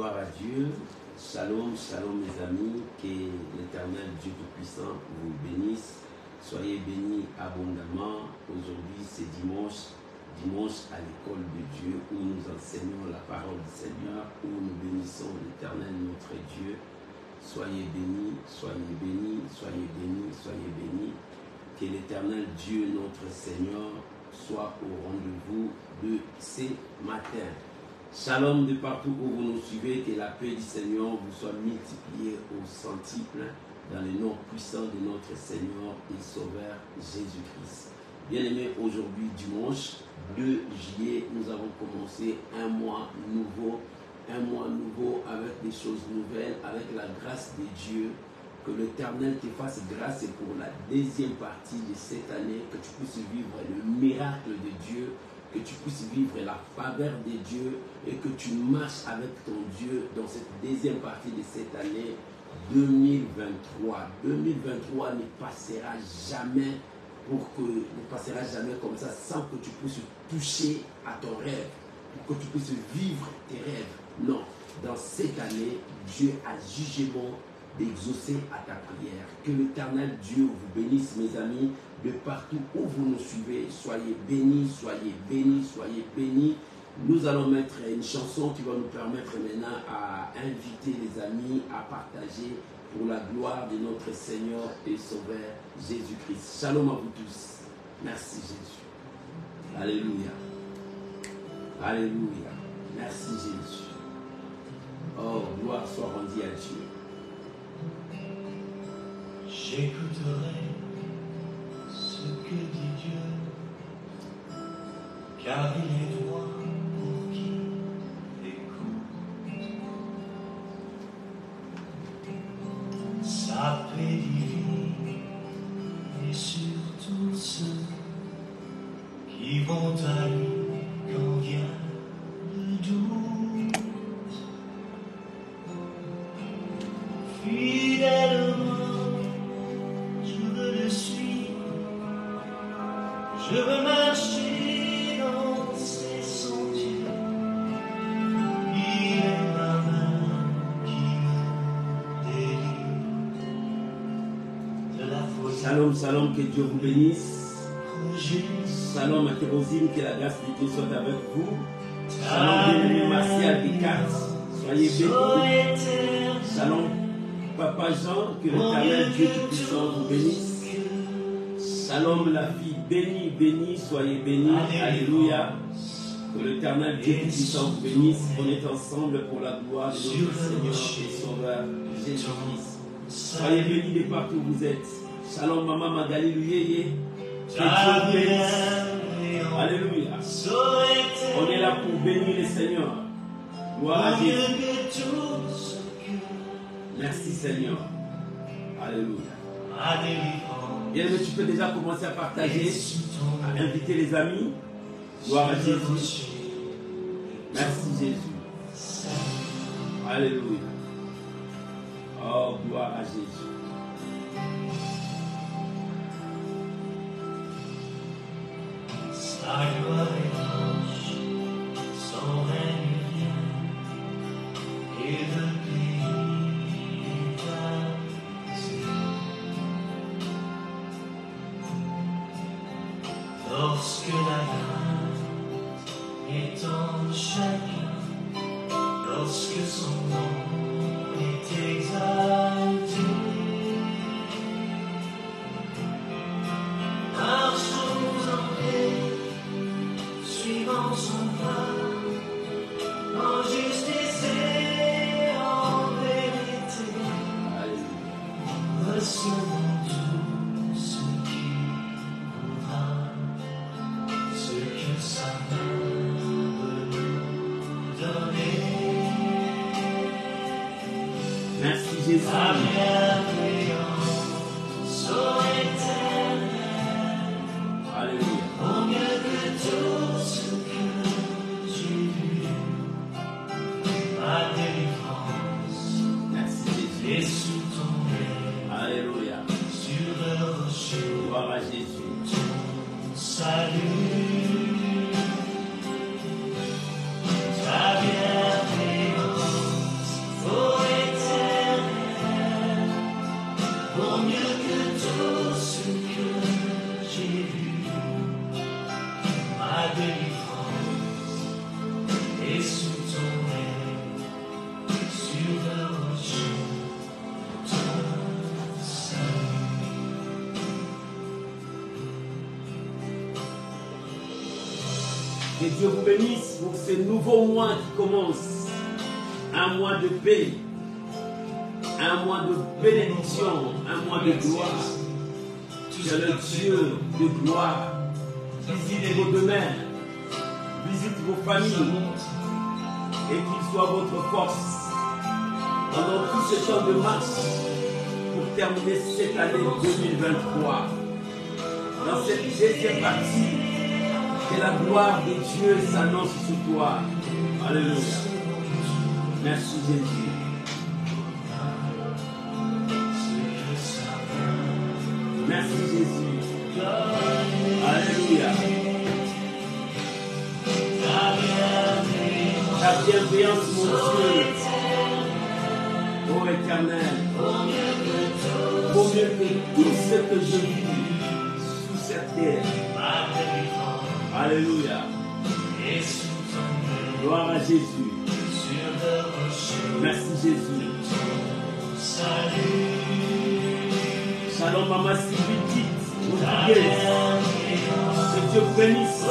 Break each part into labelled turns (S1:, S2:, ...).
S1: Gloire à Dieu. Shalom, shalom mes amis. Que l'Éternel Dieu Tout-Puissant vous bénisse. Soyez bénis abondamment. Aujourd'hui c'est dimanche à l'école de Dieu où nous enseignons la parole du Seigneur, où nous bénissons l'Éternel notre Dieu. Soyez bénis, soyez bénis, soyez bénis, soyez bénis. Que l'Éternel Dieu notre Seigneur soit au rendez-vous de ces matins. Shalom de partout où vous nous suivez, que la paix du Seigneur vous soit multipliée au centuple dans le nom puissant de notre Seigneur et Sauveur Jésus-Christ. Bien-aimés, aujourd'hui dimanche 2 juillet, nous avons commencé un mois nouveau avec des choses nouvelles, avec la grâce de Dieu. Que l'Éternel te fasse grâce pour la deuxième partie de cette année, que tu puisses vivre le miracle de Dieu, que tu puisses vivre la faveur de Dieu et que tu marches avec ton Dieu dans cette deuxième partie de cette année 2023. 2023 ne passera jamais comme ça sans que tu puisses toucher à ton rêve, pour que tu puisses vivre tes rêves. Non, dans cette année, Dieu a jugé bon d'exaucer à ta prière. Que l'Éternel Dieu vous bénisse, mes amis, de partout où vous nous suivez. Soyez bénis, soyez bénis, soyez bénis. Nous allons mettre une chanson qui va nous permettre maintenant à inviter les amis à partager pour la gloire de notre Seigneur et Sauveur Jésus-Christ. Shalom à vous tous. Merci Jésus. Alléluia. Alléluia. Merci Jésus. Oh, gloire soit rendue à Dieu.
S2: J'écouterai ce que dit Dieu, car il est droit pour qui écoute. Sa paix divine est sur tous ceux qui vont à lui quand vient le doute. Fidèlement je veux marcher dans ses sentiers. Il est ma main qui me délivre de la folie.
S1: Shalom, shalom, que Dieu vous bénisse. Shalom à Kérosine, que la grâce de Dieu soit avec vous. Shalom, bien-aimé Martial Descartes, soyez bénis. Shalom, Papa Jean, que l'Éternel Dieu Tout-Puissant vous bénisse. Shalom la fille bénie, bénie, soyez bénis. Alléluia. Que l'Éternel Dieu Tout-Puissant vous bénisse. On est ensemble pour la gloire de notre Seigneur et Sauveur Jésus-Christ. Soyez bénis de partout où vous êtes. Shalom Maman Magali Luyeye. Que Dieu vous bénisse. Alléluia. On est là pour bénir le Seigneur. Gloire à Jésus. Merci Seigneur. Alléluia. Bien, mais tu peux déjà commencer à partager, à inviter les amis. Gloire à Jésus. Merci Jésus. Alléluia. Oh, gloire à Jésus.
S2: Sa gloire étanche, son règne vient, et le pays est apaisé. Lorsque la crainte est en chacun, lorsque son nom est exalté, marchons en paix, suivant son pas, en justice et en vérité, recevons tout ce qui voudra, ce que sa main veut nous donner.
S1: Merci Jésus.
S2: Ta bienveillance soit éternelle.
S1: Alléluia.
S2: Au mieux que tout ce que j'ai vu, ma délivrance
S1: Merci
S2: est
S1: Jésus.
S2: sous ton aile,
S1: Alléluia.
S2: sur le rocher,
S1: Gloire à Jésus.
S2: ton salut. Ta bienveillance délivrance est sous ton aile, sur le rocher, ton salut.
S1: Que Dieu vous bénisse pour ce nouveau mois qui commence. Un mois de paix, un mois de bénédiction, un mois de gloire. C'est le Dieu de gloire. Visite vos demeures, visite vos familles et qu'il soit votre force pendant tout ce temps de marche pour terminer cette année 2023. Dans cette deuxième partie, que la gloire de Dieu s'annonce sur toi. Alléluia. Merci Jésus. Merci Jésus. Alléluia. Ta bienveillance, mon Dieu. Ô Éternel, vaut mieux que tout ce que je vis sous cette terre. Alléluia. Gloire à Jésus. Merci Jésus. Shalom maman Sylvie, que Dieu vous bénisse.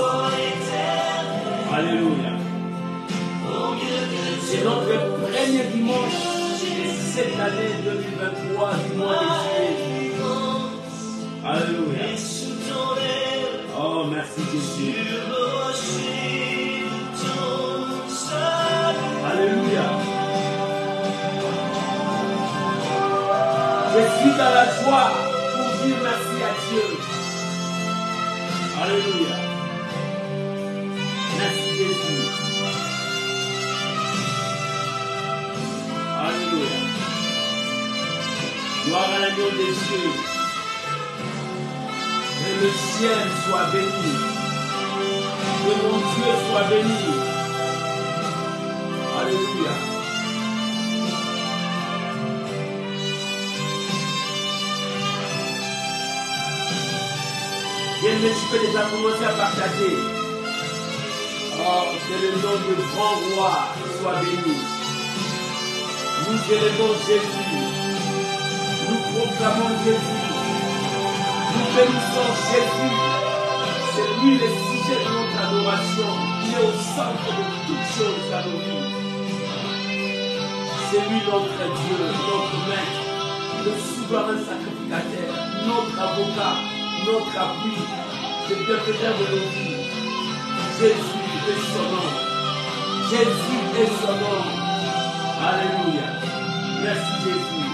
S1: Alléluia. C'est notre premier dimanche de cette année 2023 du mois de juillet. Alléluia. Oh, merci Jésus. Alléluia. Je suis dans la joie pour dire merci à Dieu. Alléluia. Merci Jésus. Alléluia. Gloire à l'agneau des cieux. Que le ciel soit béni. Que mon Dieu soit béni. Alléluia. Bien-aimé, tu peux déjà commencer à partager. Oh, que le nom de grand roi soit béni. Nous élevons Jésus. Nous proclamons Jésus. Nous bénissons Jésus. C'est lui le sujet de notre adoration. Il est au centre de toutes choses à nos vies. C'est lui notre Dieu, notre maître, le souverain sacrificateur, notre avocat, notre appui, le bienfaiteur de nos vies. Jésus est son nom. Jésus est son nom. Alléluia. Merci Jésus.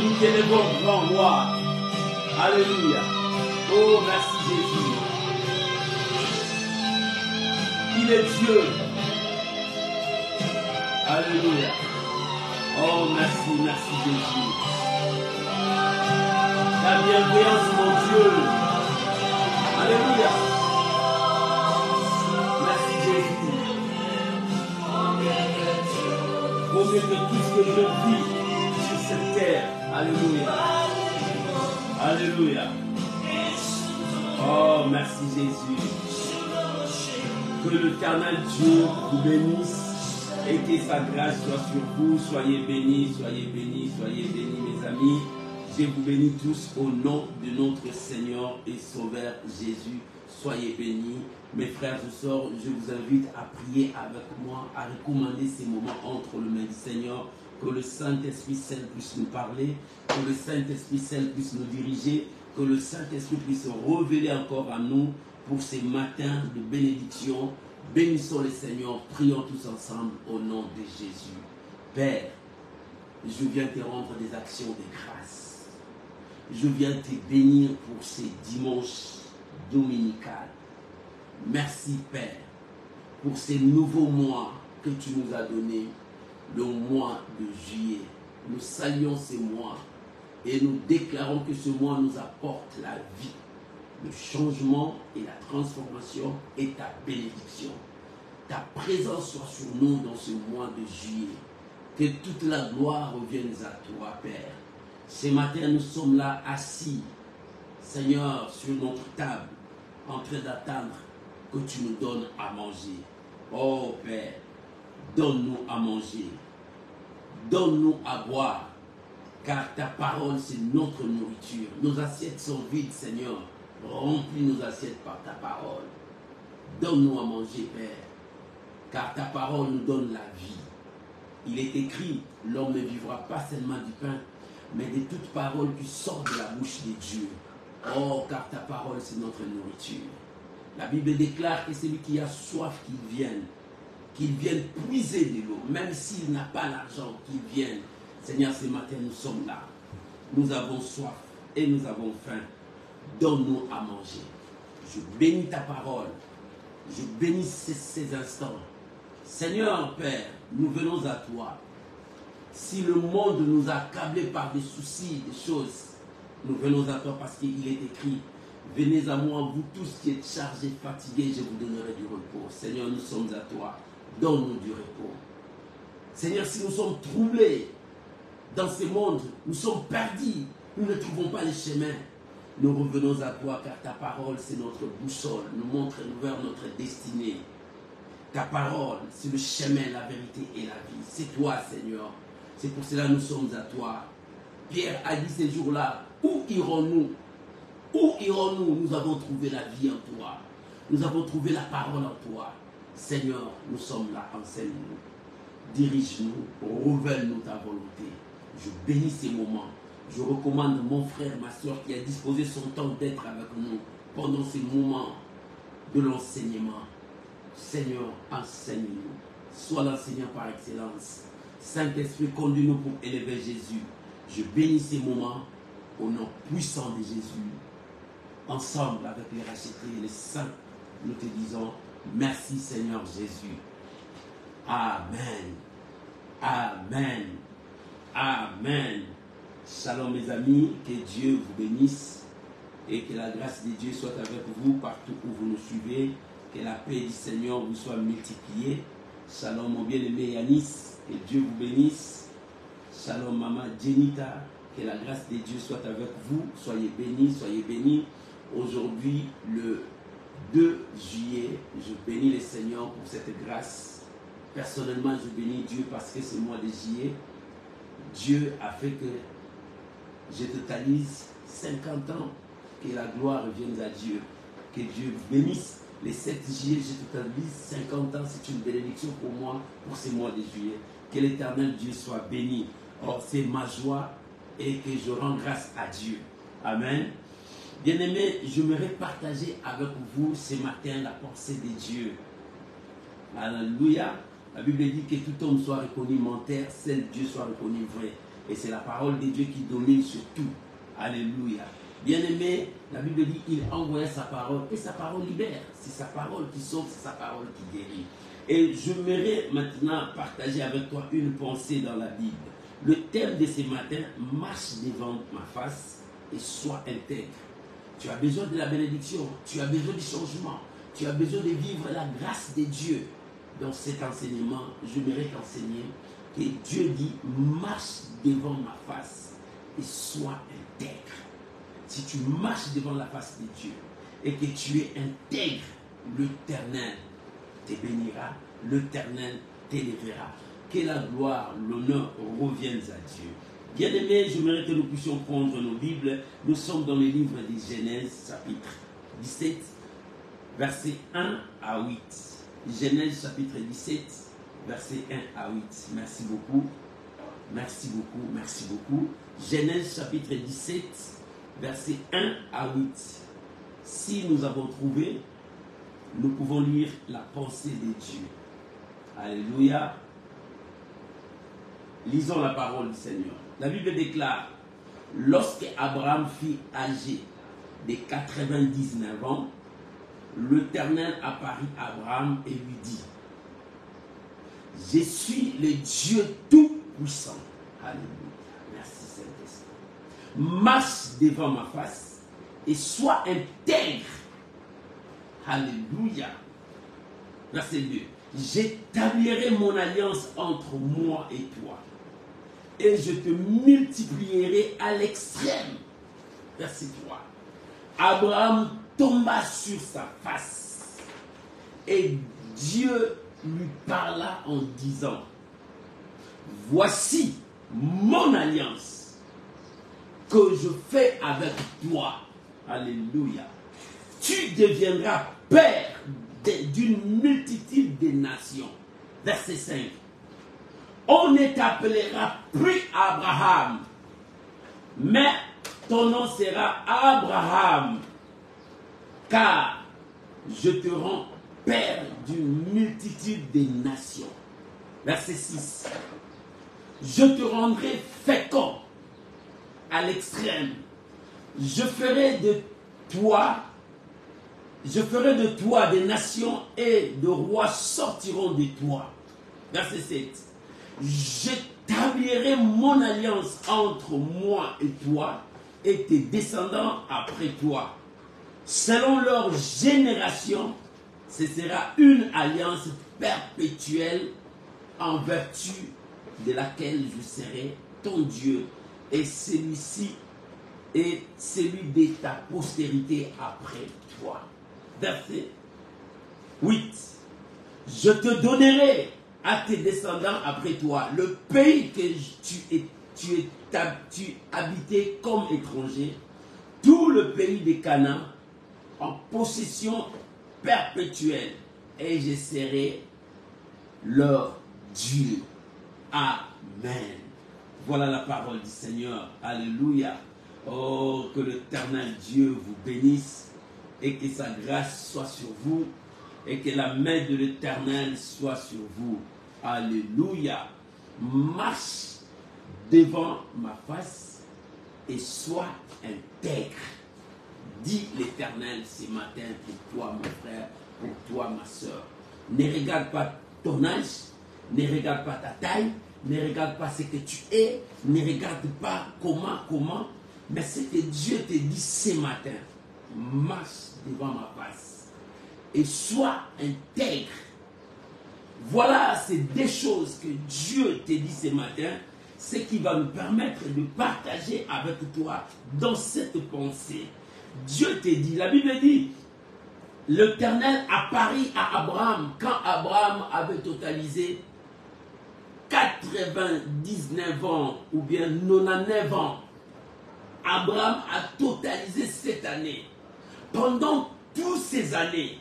S1: Nous t'élevons grand roi. Alléluia. Oh, merci Jésus. Il est Dieu. Alléluia. Oh, merci, merci Jésus. Ta bienveillance, mon Dieu. Alléluia. Merci Jésus. Vaut mieux que tout ce que je vis sur cette terre. Alléluia. Alléluia. Oh, merci Jésus. Que l'Éternel Dieu vous bénisse et que sa grâce soit sur vous. Soyez bénis, soyez bénis, soyez bénis, mes amis. Je vous bénis tous au nom de notre Seigneur et Sauveur Jésus. Soyez bénis. Mes frères et sœurs, je vous invite à prier avec moi, à recommander ces moments entre les mains du Seigneur. Que le Saint-Esprit Saint puisse nous parler, que le Saint-Esprit Saint puisse nous diriger, que le Saint-Esprit puisse se révéler encore à nous pour ces matins de bénédiction. Bénissons le Seigneur, prions tous ensemble au nom de Jésus. Père, je viens te rendre des actions de grâce. Je viens te bénir pour ces dimanches dominicales. Merci Père pour ces nouveaux mois que tu nous as donnés, le mois de juillet. Nous saluons ces mois et nous déclarons que ce mois nous apporte la vie, le changement et la transformation et ta bénédiction. Ta présence soit sur nous dans ce mois de juillet. Que toute la gloire revienne à toi, Père. Ce matin, nous sommes là assis, Seigneur, sur notre table. en train d'attendre que tu nous donnes à manger. Oh Père, donne-nous à manger. Donne-nous à boire. Car ta parole, c'est notre nourriture. Nos assiettes sont vides, Seigneur. Remplis nos assiettes par ta parole. Donne-nous à manger, Père. Car ta parole nous donne la vie. Il est écrit, l'homme ne vivra pas seulement du pain, mais de toute parole qui sort de la bouche de Dieu. Oh, car ta parole, c'est notre nourriture. La Bible déclare que celui qui a soif, qu'il vienne puiser de l'eau, même s'il n'a pas l'argent, qu'il vienne. Seigneur, ce matin, nous sommes là. Nous avons soif et nous avons faim. Donne-nous à manger. Je bénis ta parole. Je bénis ces instants. Seigneur, Père, nous venons à toi. Si le monde nous a accablés par des soucis, des choses, nous venons à toi parce qu'il est écrit, venez à moi, vous tous qui êtes chargés, fatigués, je vous donnerai du repos. Seigneur, nous sommes à toi. Donne-nous du repos. Seigneur, si nous sommes troublés dans ce monde, nous sommes perdus, nous ne trouvons pas les chemins. Nous revenons à toi car ta parole, c'est notre boussole, nous montre vers notre destinée. Ta parole, c'est le chemin, la vérité et la vie. C'est toi, Seigneur. C'est pour cela que nous sommes à toi. Pierre a dit ces jours-là, où irons-nous? Où irons-nous? Nous avons trouvé la vie en toi. Nous avons trouvé la parole en toi. Seigneur, nous sommes là, enseigne-nous. Dirige-nous, révèle-nous ta volonté. Je bénis ces moments. Je recommande mon frère, ma soeur qui a disposé son temps d'être avec nous pendant ces moments de l'enseignement. Seigneur, enseigne-nous. Sois l'enseignant par excellence. Saint-Esprit, conduis-nous pour élever Jésus. Je bénis ces moments au nom puissant de Jésus. Ensemble avec les rachetés et les saints, nous te disons merci Seigneur Jésus. Amen. Amen. Amen. Shalom mes amis, que Dieu vous bénisse et que la grâce de Dieu soit avec vous partout où vous nous suivez. Que la paix du Seigneur vous soit multipliée. Shalom mon bien-aimé Yanis, que Dieu vous bénisse. Shalom maman Jenita, que la grâce de Dieu soit avec vous. Soyez bénis, soyez bénis. Aujourd'hui, le 2 juillet, je bénis le Seigneur pour cette grâce. Personnellement, je bénis Dieu parce que ce mois de juillet, Dieu a fait que je totalise 50 ans. Que la gloire revienne à Dieu. Que Dieu vous bénisse. Les 7 juillet, je totalise 50 ans. C'est une bénédiction pour moi, pour ce mois de juillet. Que l'éternel Dieu soit béni. Or, c'est ma joie et que je rends grâce à Dieu. Amen. Bien-aimés, j'aimerais partager avec vous ce matin la pensée de Dieu. Alléluia. La Bible dit que tout homme soit reconnu menteur, seul Dieu soit reconnu vrai. Et c'est la parole de Dieu qui domine sur tout. Alléluia. Bien-aimé, la Bible dit qu'il envoie sa parole et sa parole libère. C'est sa parole qui sauve, c'est sa parole qui guérit. Et j'aimerais maintenant partager avec toi une pensée dans la Bible. Le thème de ce matin, marche devant ma face et sois intègre. Tu as besoin de la bénédiction, tu as besoin du changement, tu as besoin de vivre la grâce de Dieu. Dans cet enseignement, j'aimerais t'enseigner que Dieu dit, marche devant ma face et sois intègre. Si tu marches devant la face de Dieu et que tu es intègre, l'Éternel te bénira, l'Éternel t'élèvera. Que la gloire, l'honneur reviennent à Dieu. Bien-aimés, j'aimerais que nous puissions prendre nos Bibles. Nous sommes dans le livre de Genèse, chapitre 17, versets 1 à 8. Genèse, chapitre 17, versets 1 à 8. Merci beaucoup. Merci beaucoup, merci beaucoup. Genèse, chapitre 17, versets 1 à 8. Si nous avons trouvé, nous pouvons lire la pensée de Dieu. Alléluia. Lisons la parole du Seigneur. La Bible déclare, lorsque Abraham fut âgé de 99 ans, l'Éternel apparut à Abraham et lui dit, je suis le Dieu tout-puissant. Alléluia. Merci Saint-Esprit. Marche devant ma face et sois intègre. Alléluia. Verset 2. J'établirai mon alliance entre moi et toi. Et je te multiplierai à l'extrême. Verset 3. Abraham tomba sur sa face. Et Dieu lui parla en disant, voici mon alliance que je fais avec toi. Alléluia. Tu deviendras père d'une multitude de nations. Verset 5. On ne t'appellera plus Abraham, mais ton nom sera Abraham, car je te rends père d'une multitude de nations. Verset 6. Je te rendrai fécond à l'extrême. Je ferai de toi des nations et de rois sortiront de toi. Verset 7. J'établirai mon alliance entre moi et toi et tes descendants après toi. Selon leur génération, ce sera une alliance perpétuelle en vertu de laquelle je serai ton Dieu et celui-ci et celui de ta postérité après toi. Verset 8. Je te donnerai à tes descendants après toi le pays que tu habitais comme étranger, tout le pays de Canaan en possession perpétuelle, et je serai leur Dieu. Amen. Voilà la parole du Seigneur. Alléluia. Oh, que l'Éternel Dieu vous bénisse et que sa grâce soit sur vous et que la main de l'Éternel soit sur vous. Alléluia. Marche devant ma face et sois intègre. Dit l'Éternel ce matin pour toi, mon frère, pour toi, ma soeur. Ne regarde pas ton âge, ne regarde pas ta taille, ne regarde pas ce que tu es, ne regarde pas comment, mais ce que Dieu te dit ce matin. Marche devant ma face et sois intègre. Voilà ces deux choses que Dieu te dit ce matin, ce qui va nous permettre de partager avec toi dans cette pensée. Dieu te dit, la Bible dit, l'Éternel apparut à Abraham quand Abraham avait totalisé 99 ans ou bien 99 ans. Abraham a totalisé cette année. Pendant toutes ces années,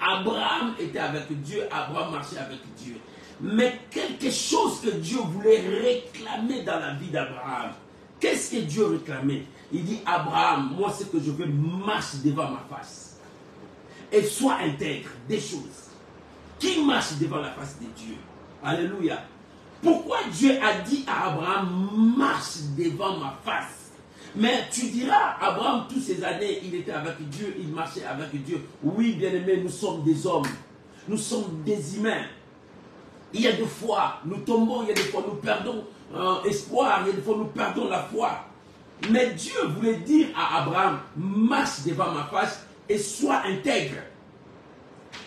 S1: Abraham était avec Dieu, Abraham marchait avec Dieu. Mais quelque chose que Dieu voulait réclamer dans la vie d'Abraham. Qu'est-ce que Dieu réclamait? Il dit, Abraham, moi ce que je veux, marche devant ma face. Et sois intègre, des choses. Qui marche devant la face de Dieu? Alléluia. Pourquoi Dieu a dit à Abraham, marche devant ma face? Mais tu diras, Abraham, toutes ces années, il était avec Dieu, il marchait avec Dieu. Oui, bien-aimés, nous sommes des hommes. Nous sommes des humains. Il y a des fois, nous tombons, il y a des fois, nous perdons espoir, il y a des fois, nous perdons la foi. Mais Dieu voulait dire à Abraham, marche devant ma face et sois intègre.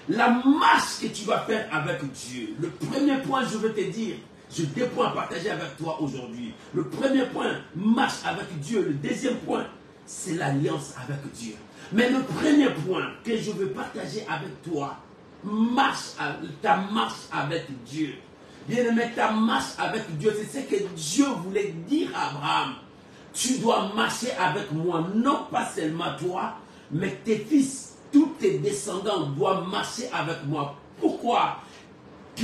S1: La marche que tu vas faire avec Dieu, le premier point, je veux te dire, j'ai deux points à partager avec toi aujourd'hui. Le premier point, marche avec Dieu. Le deuxième point, c'est l'alliance avec Dieu. Mais le premier point que je veux partager avec toi, ta marche avec Dieu. Bien-aimé, ta marche avec Dieu, c'est ce que Dieu voulait dire à Abraham. Tu dois marcher avec moi, non pas seulement toi, mais tes fils, tous tes descendants doivent marcher avec moi. Pourquoi?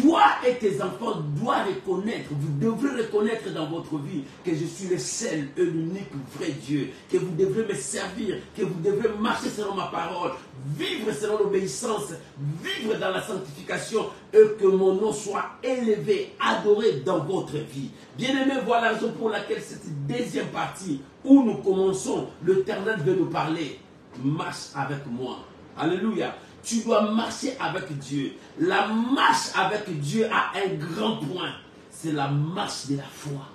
S1: Toi et tes enfants doivent reconnaître, vous devrez reconnaître dans votre vie que je suis le seul et l'unique vrai Dieu, que vous devrez me servir, que vous devrez marcher selon ma parole, vivre selon l'obéissance, vivre dans la sanctification et que mon nom soit élevé, adoré dans votre vie. Bien-aimés, voilà la raison pour laquelle cette deuxième partie où nous commençons, l'Éternel veut nous parler. Marche avec moi. Alléluia. Tu dois marcher avec Dieu. La marche avec Dieu a un grand point. C'est la marche de la foi.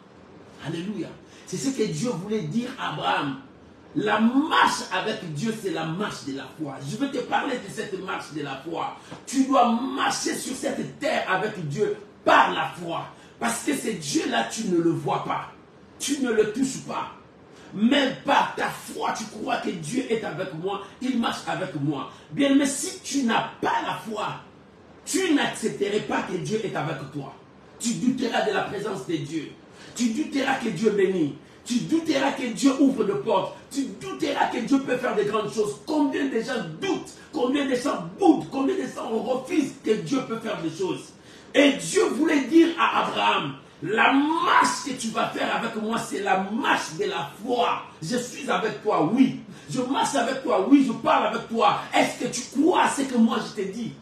S1: Alléluia. C'est ce que Dieu voulait dire à Abraham. La marche avec Dieu, c'est la marche de la foi. Je veux te parler de cette marche de la foi. Tu dois marcher sur cette terre avec Dieu par la foi. Parce que ce Dieu-là, tu ne le vois pas. Tu ne le touches pas. Mais par ta foi, tu crois que Dieu est avec moi, il marche avec moi. Bien, mais si tu n'as pas la foi, tu n'accepterais pas que Dieu est avec toi. Tu douteras de la présence de Dieu. Tu douteras que Dieu bénit. Tu douteras que Dieu ouvre de portes. Tu douteras que Dieu peut faire de grandes choses. Combien de gens doutent, combien de gens boudent, combien de gens refusent que Dieu peut faire des choses. Et Dieu voulait dire à Abraham, la marche que tu vas faire avec moi, c'est la marche de la foi. Je suis avec toi, oui. Je marche avec toi, oui, je parle avec toi. Est-ce que tu crois à ce que moi je t'ai dit?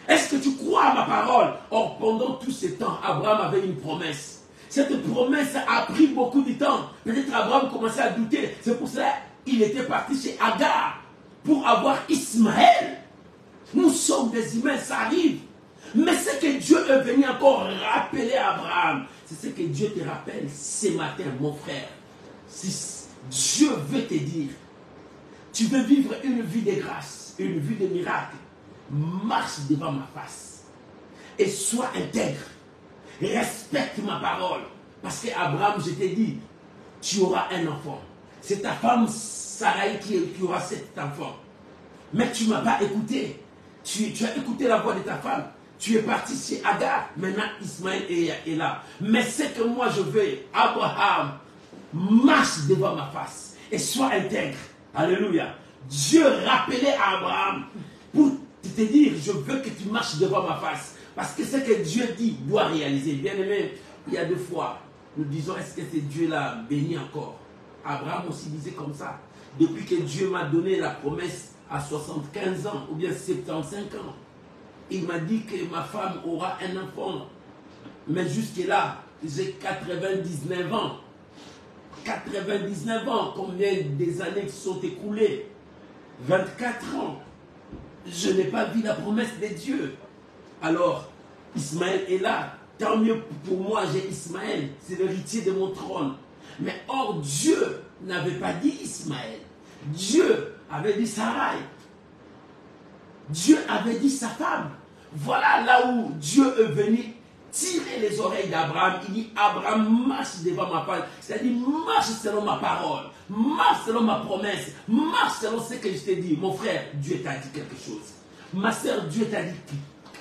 S1: Est-ce que tu crois à ma parole? Or, pendant tout ce temps, Abraham avait une promesse. Cette promesse a pris beaucoup de temps. Peut-être Abraham commençait à douter. C'est pour cela qu'il était parti chez Agar pour avoir Ismaël. Nous sommes des humains, ça arrive. Mais ce que Dieu est venu encore rappeler à Abraham, c'est ce que Dieu te rappelle ce matin, mon frère. Si Dieu veut te dire, tu veux vivre une vie de grâce, une vie de miracle, marche devant ma face et sois intègre. Respecte ma parole. Parce qu'Abraham, je t'ai dit, tu auras un enfant. C'est ta femme Sarai qui aura cet enfant. Mais tu ne m'as pas écouté. Tu as écouté la voix de ta femme. Tu es parti chez Agar. Maintenant, Ismaël est là. Mais c'est que moi je veux, Abraham, marche devant ma face et sois intègre. Alléluia. Dieu rappelait à Abraham pour te dire, je veux que tu marches devant ma face. Parce que ce que Dieu dit doit réaliser. Bien aimé, il y a 2 fois, nous disons, est-ce que ce Dieu-là bénit encore? Abraham aussi disait comme ça. Depuis que Dieu m'a donné la promesse à 75 ans, ou bien 75 ans, il m'a dit que ma femme aura un enfant. Mais jusque-là, j'ai 99 ans. 99 ans, combien des années qui sont écoulées? 24 ans. Je n'ai pas vu la promesse de Dieu. Alors, Ismaël est là. Tant mieux pour moi, j'ai Ismaël. C'est l'héritier de mon trône. Mais or, Dieu n'avait pas dit Ismaël. Dieu avait dit Sarai. Dieu avait dit sa femme. Voilà là où Dieu est venu tirer les oreilles d'Abraham. Il dit, Abraham, marche devant ma parole. C'est-à-dire, marche selon ma parole. Marche selon ma promesse. Marche selon ce que je t'ai dit. Mon frère, Dieu t'a dit quelque chose. Ma soeur, Dieu t'a dit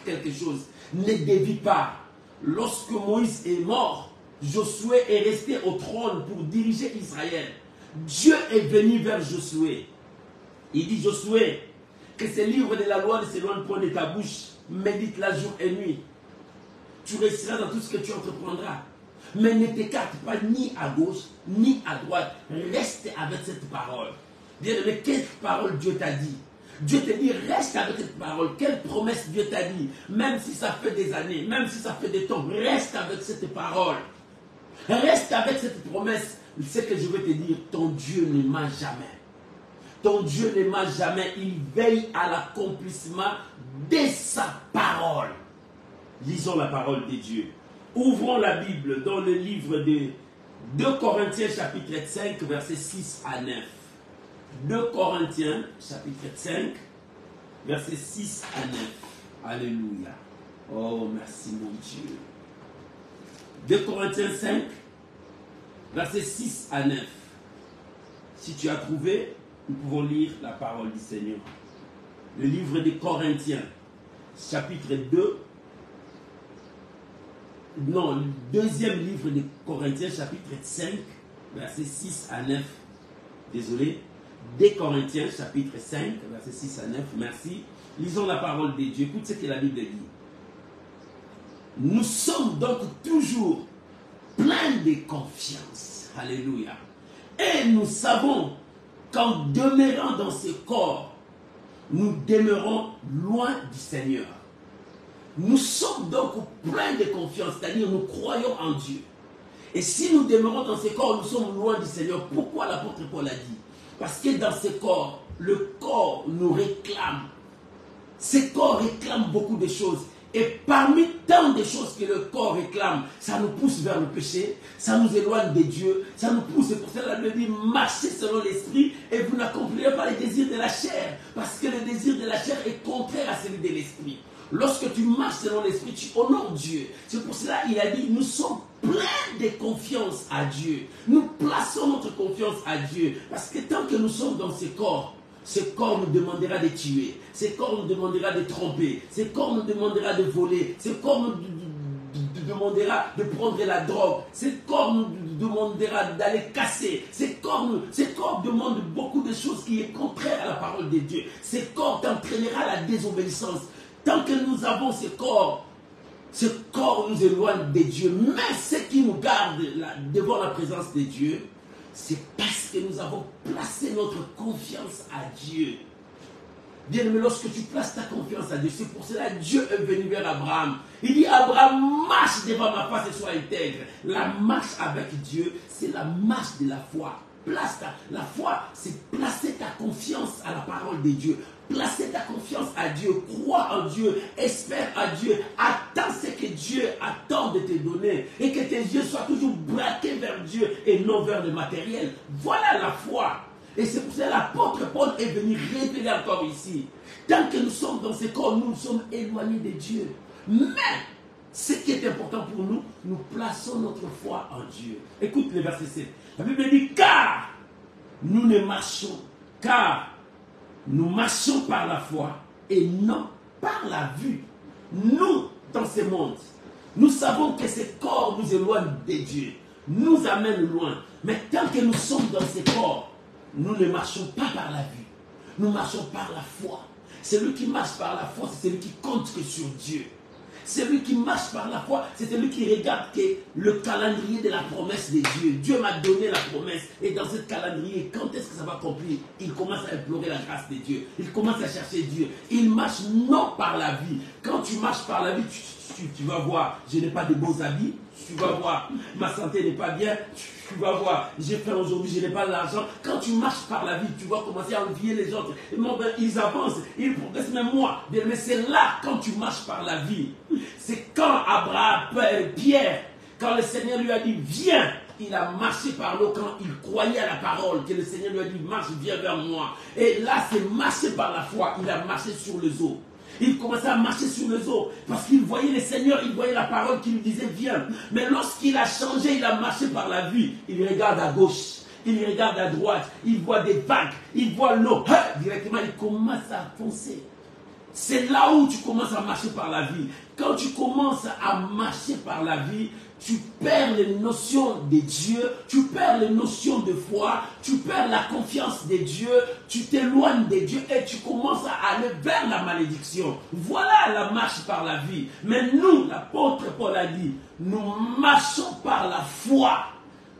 S1: quelque chose. Ne dévie pas. Lorsque Moïse est mort, Josué est resté au trône pour diriger Israël. Dieu est venu vers Josué. Il dit, Josué, que ce livre de la loi ne s'éloigne point de ta bouche. Médite-la jour et nuit. Tu réussiras dans tout ce que tu entreprendras. Mais ne t'écarte pas ni à gauche, ni à droite. Reste avec cette parole. Bien-aimé, quelle parole Dieu t'a dit? Dieu te dit, reste avec cette parole. Quelle promesse Dieu t'a dit? Même si ça fait des années, même si ça fait des temps, reste avec cette parole. Reste avec cette promesse. Ce que je veux te dire, ton Dieu ne ment jamais. Ton Dieu ne ment jamais. Il veille à l'accomplissement de sa parole. Lisons la parole de Dieu. Ouvrons la Bible dans le livre de 2 Corinthiens chapitre 5, versets 6 à 9. 2 Corinthiens, chapitre 5, versets 6 à 9. Alléluia. Oh, merci mon Dieu. 2 Corinthiens 5, versets 6 à 9. Si tu as trouvé, nous pouvons lire la parole du Seigneur. Le livre des Corinthiens, chapitre 2. Non, le deuxième livre des Corinthiens, chapitre 5, versets 6 à 9. Désolé. Des Corinthiens, chapitre 5, versets 6 à 9. Merci. Lisons la parole de Dieu. Écoute ce que la Bible dit. Nous sommes donc toujours pleins de confiance. Alléluia. Et nous savons qu'en demeurant dans ce corps, nous demeurons loin du Seigneur. Nous sommes donc pleins de confiance, c'est-à-dire nous croyons en Dieu. Et si nous demeurons dans ce corps, nous sommes loin du Seigneur. Pourquoi l'apôtre Paul a dit? Parce que dans ce corps, le corps nous réclame. Ce corps réclame beaucoup de choses. Et parmi tant de choses que le corps réclame, ça nous pousse vers le péché, ça nous éloigne de Dieu, ça nous pousse. C'est pour cela qu'il dit marchez selon l'esprit et vous n'accomplirez pas les désirs de la chair. Parce que le désir de la chair est contraire à celui de l'esprit. Lorsque tu marches selon l'esprit, tu honores Dieu. C'est pour cela qu'il a dit nous sommes pleins de confiance à Dieu. Nous plaçons notre confiance à Dieu. Parce que tant que nous sommes dans ce corps nous demandera de tuer, ce corps nous demandera de tromper, ce corps nous demandera de voler, ce corps nous demandera de prendre la drogue, ce corps nous demandera d'aller casser, ce corps demande beaucoup de choses qui est contraire à la parole de Dieu. Ce corps t'entraînera à la désobéissance. Tant que nous avons ce corps nous éloigne de Dieu. Mais ce qui nous garde devant la présence de Dieu, c'est parce que nous avons placé notre confiance à Dieu. Bien-aimé, lorsque tu places ta confiance à Dieu, c'est pour cela que Dieu est venu vers Abraham. Il dit, Abraham, marche devant ma face et sois intègre. La marche avec Dieu, c'est la marche de la foi. La foi, c'est placer ta confiance à la parole de Dieu. Placer ta confiance à Dieu, crois en Dieu, espère à Dieu, attends ce que Dieu attend de te donner et que tes yeux soient toujours braqués vers Dieu et non vers le matériel. Voilà la foi. Et c'est pour ça que l'apôtre Paul est venu révéler encore ici. Tant que nous sommes dans ce corps, nous sommes éloignés de Dieu. Mais ce qui est important pour nous, nous plaçons notre foi en Dieu. Écoute le verset 7. La Bible dit, car nous marchons par la foi et non par la vue. Nous, dans ce monde, nous savons que ce corps nous éloigne de Dieu, nous amène loin. Mais tant que nous sommes dans ce corps, nous ne marchons pas par la vue. Nous marchons par la foi. Celui qui marche par la foi, c'est celui qui compte que sur Dieu. Celui qui marche par la foi, c'est celui qui regarde que le calendrier de la promesse de Dieu. Dieu m'a donné la promesse. Et dans ce calendrier, quand est-ce que ça va accomplir? Il commence à implorer la grâce de Dieu. Il commence à chercher Dieu. Il marche non par la vie. Quand tu marches par la vie, tu vas voir, je n'ai pas de beaux habits. Tu vas voir, ma santé n'est pas bien. Tu vas voir, j'ai fait aujourd'hui, je n'ai pas l'argent. Quand tu marches par la vie, tu vas commencer à envier les autres. Ils avancent, ils progressent, même moi. Mais c'est là, quand tu marches par la vie. C'est quand Pierre, quand le Seigneur lui a dit, viens, il a marché par l'eau quand il croyait à la parole, que le Seigneur lui a dit, marche, viens vers moi. Et là, c'est marcher par la foi. Il a marché sur les eaux. Il commençait à marcher sur les eaux parce qu'il voyait le Seigneur, il voyait la parole qui lui disait viens. Mais lorsqu'il a changé, il a marché par la vie. Il regarde à gauche, il regarde à droite, il voit des vagues, il voit l'eau. Directement, il commence à foncer. C'est là où tu commences à marcher par la vie. Quand tu commences à marcher par la vie, tu perds les notions de Dieu, tu perds les notions de foi, tu perds la confiance de Dieu, tu t'éloignes de Dieu et tu commences à aller vers la malédiction. Voilà la marche par la vie. Mais nous, l'apôtre Paul a dit, nous marchons par la foi.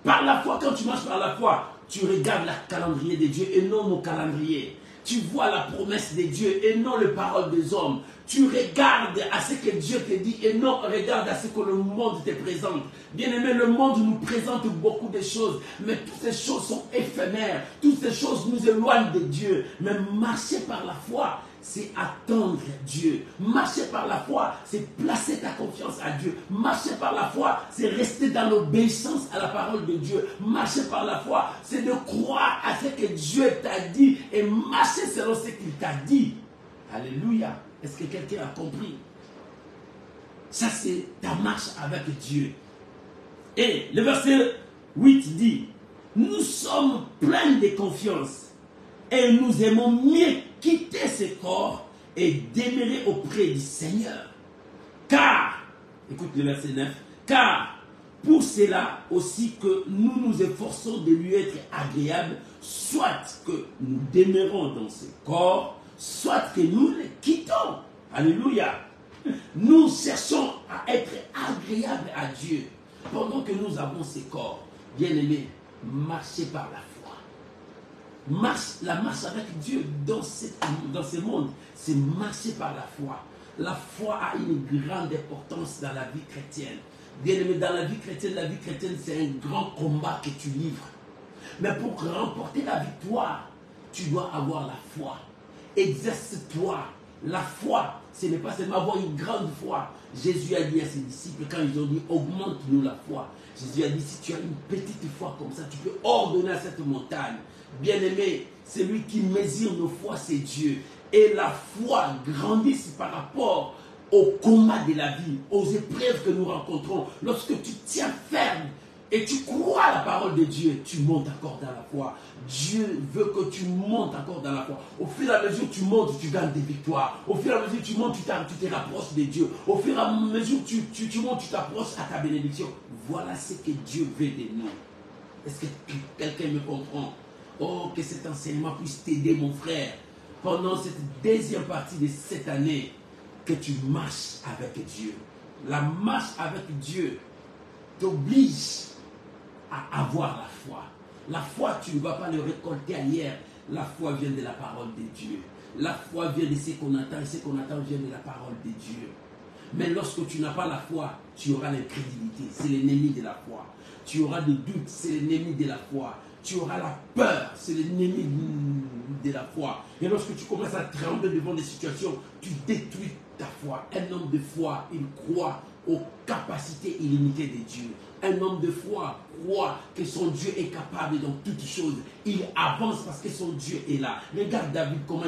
S1: Par la foi, quand tu marches par la foi, tu regardes le calendrier de Dieu et non nos calendriers. Tu vois la promesse de Dieu et non les paroles des hommes. Tu regardes à ce que Dieu te dit et non regarde à ce que le monde te présente. Bien aimé, le monde nous présente beaucoup de choses, mais toutes ces choses sont éphémères. Toutes ces choses nous éloignent de Dieu. Mais marcher par la foi, c'est attendre Dieu. Marcher par la foi, c'est placer ta confiance à Dieu. Marcher par la foi, c'est rester dans l'obéissance à la parole de Dieu. Marcher par la foi, c'est de croire à ce que Dieu t'a dit et marcher selon ce qu'il t'a dit. Alléluia. Est-ce que quelqu'un a compris? Ça, c'est ta marche avec Dieu. Et le verset 8 dit, nous sommes pleins de confiance et nous aimons mieux quitter ce corps et demeurer auprès du Seigneur. Car, écoute le verset 9, car pour cela aussi que nous nous efforçons de lui être agréables, soit que nous demeurons dans ce corps, soit que nous le quittons. Alléluia. Nous cherchons à être agréables à Dieu pendant que nous avons ce corps. Bien-aimés, marchez par la foi. La marche avec Dieu dans ce monde, c'est marcher par la foi. La foi a une grande importance dans la vie chrétienne. Bien-aimé, dans la vie chrétienne, c'est un grand combat que tu livres. Mais pour remporter la victoire, tu dois avoir la foi. Exerce-toi La foi, ce n'est pas seulement avoir une grande foi. Jésus a dit à ses disciples, quand ils ont dit augmente-nous la foi, Jésus a dit si tu as une petite foi comme ça, tu peux ordonner à cette montagne. Bien-aimé, celui qui mesure nos foi, c'est Dieu. Et la foi grandit par rapport au combat de la vie, aux épreuves que nous rencontrons. Lorsque tu tiens ferme et tu crois à la parole de Dieu, tu montes encore dans la foi. Dieu veut que tu montes encore dans la foi. Au fur et à mesure que tu montes, tu gagnes des victoires. Au fur et à mesure que tu montes, tu te rapproches de Dieu. Au fur et à mesure que tu montes, tu t'approches à ta bénédiction. Voilà ce que Dieu veut de nous. Est-ce que quelqu'un me comprend? Oh, que cet enseignement puisse t'aider, mon frère, pendant cette deuxième partie de cette année, que tu marches avec Dieu. La marche avec Dieu t'oblige à avoir la foi. La foi, tu ne vas pas le récolter ailleurs. La foi vient de la parole de Dieu. La foi vient de ce qu'on entend, et ce qu'on entend vient de la parole de Dieu. Mais lorsque tu n'as pas la foi, tu auras l'incrédulité. C'est l'ennemi de la foi. Tu auras des doutes, c'est l'ennemi de la foi. Tu auras la peur, c'est l'ennemi de la foi. Et lorsque tu commences à trembler devant des situations, tu détruis ta foi. Un homme de foi, il croit aux capacités illimitées de Dieu. Un homme de foi croit que son Dieu est capable dans toutes choses. Il avance parce que son Dieu est là. Regarde David, comment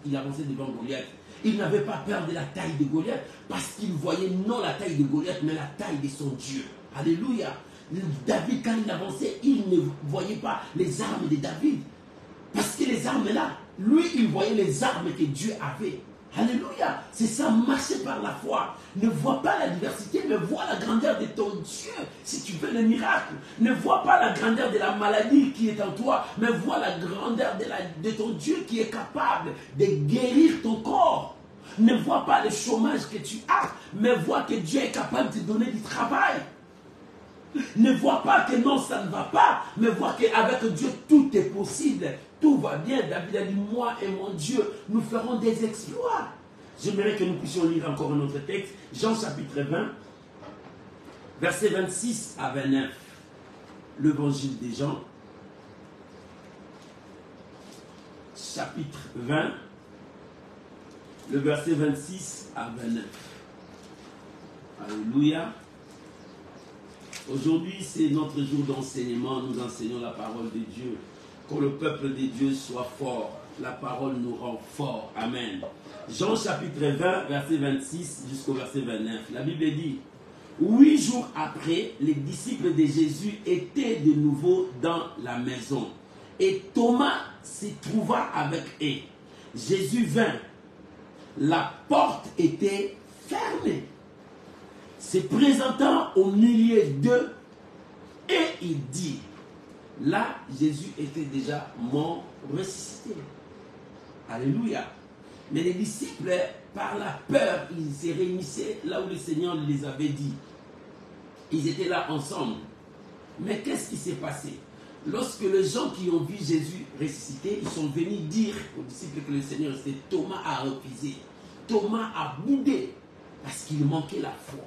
S1: il avançait devant Goliath. Il n'avait pas peur de la taille de Goliath parce qu'il voyait non la taille de Goliath, mais la taille de son Dieu. Alléluia. David, quand il avançait, il ne voyait pas les armes de David. Parce que les armes là, lui, il voyait les armes que Dieu avait. Alléluia. C'est ça, marcher par la foi. Ne vois pas la diversité, mais vois la grandeur de ton Dieu. Si tu veux le miracle, ne vois pas la grandeur de la maladie qui est en toi, mais vois la grandeur de ton Dieu qui est capable de guérir ton corps. Ne vois pas le chômage que tu as, mais vois que Dieu est capable de te donner du travail. Ne vois pas que non, ça ne va pas, mais vois qu'avec Dieu, tout est possible. Tout va bien. David a dit, moi et mon Dieu, nous ferons des exploits. J'aimerais que nous puissions lire encore un autre texte. Jean chapitre 20, versets 26 à 29. L'évangile de Jean, chapitre 20, le verset 26 à 29. Alléluia. Aujourd'hui, c'est notre jour d'enseignement. Nous enseignons la parole de Dieu. Que le peuple de Dieu soit fort. La parole nous rend forts. Amen. Jean chapitre 20, verset 26 jusqu'au verset 29. La Bible dit, 8 jours après, les disciples de Jésus étaient de nouveau dans la maison. Et Thomas s'y trouva avec eux. Jésus vint. La porte était fermée. Se présentant au milieu d'eux, et il dit, là, Jésus était déjà mort, ressuscité. Alléluia. Mais les disciples, par la peur, ils se réunissaient là où le Seigneur les avait dit. Ils étaient là ensemble. Mais qu'est-ce qui s'est passé? Lorsque les gens qui ont vu Jésus ressuscité, ils sont venus dire aux disciples que le Seigneur ressuscité, Thomas a refusé. Thomas a boudé parce qu'il manquait la foi.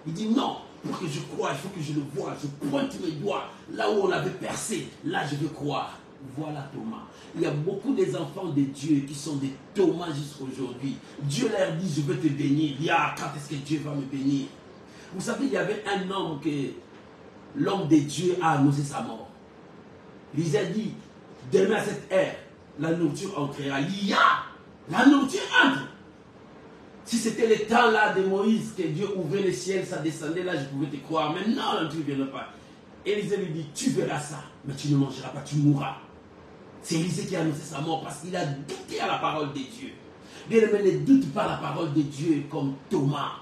S1: Il dit non, pour que je croie, il faut que je le voie. Je pointe mes doigts là où on avait percé. Là, je veux croire. Voilà Thomas. Il y a beaucoup des enfants de Dieu qui sont des Thomas jusqu'à aujourd'hui. Dieu leur dit, je veux te bénir. Il dit, ah, quand est-ce que Dieu va me bénir? Vous savez, il y avait un homme que l'homme de Dieu a annoncé sa mort. Il a dit, demain à cette heure, la nourriture entrera. Il y a, la nourriture entre. Si c'était le temps là de Moïse, que Dieu ouvrait le ciel, ça descendait là, je pouvais te croire. Mais non, tu ne viendras pas. Élisée lui dit, tu verras ça, mais tu ne mangeras pas, tu mourras. C'est Élisée qui a annoncé sa mort parce qu'il a douté à la parole de Dieu. Bien aimé, ne doute pas à la parole de Dieu comme Thomas.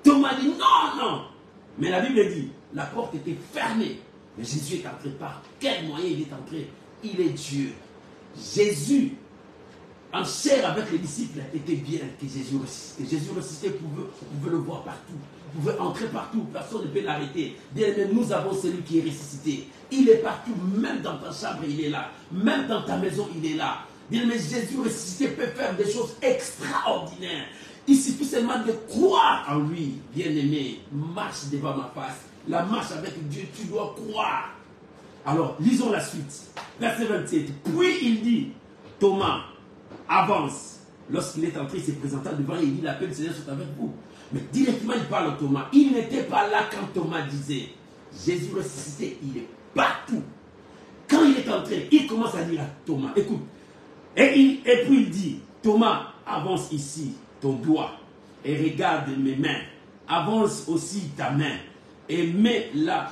S1: Thomas dit non, non. Mais la Bible dit, la porte était fermée. Mais Jésus est entré. Par quel moyen il est entré? Il est Dieu. Jésus, en chair avec les disciples, était bien que Jésus ressuscité. Jésus ressuscité, pouvait le voir partout. Vous pouvez entrer partout, personne ne peut l'arrêter. Bien aimé, nous avons celui qui est ressuscité. Il est partout, même dans ta chambre, il est là. Même dans ta maison, il est là. Bien aimé, Jésus ressuscité peut faire des choses extraordinaires. Il suffit seulement de croire en lui. Bien aimé, marche devant ma face. La marche avec Dieu, tu dois croire. Alors, lisons la suite. Verset 27. Puis il dit, Thomas, avance, Lorsqu'il est entré, il s'est présenté devant et il dit, la paix du Seigneur soit avec vous. Mais directement, il parle à Thomas. Il n'était pas là quand Thomas disait, Jésus ressuscité, il est partout. Quand il est entré, il commence à dire à Thomas, écoute, et puis il dit, Thomas, avance ici ton doigt et regarde mes mains. Avance aussi ta main et mets-la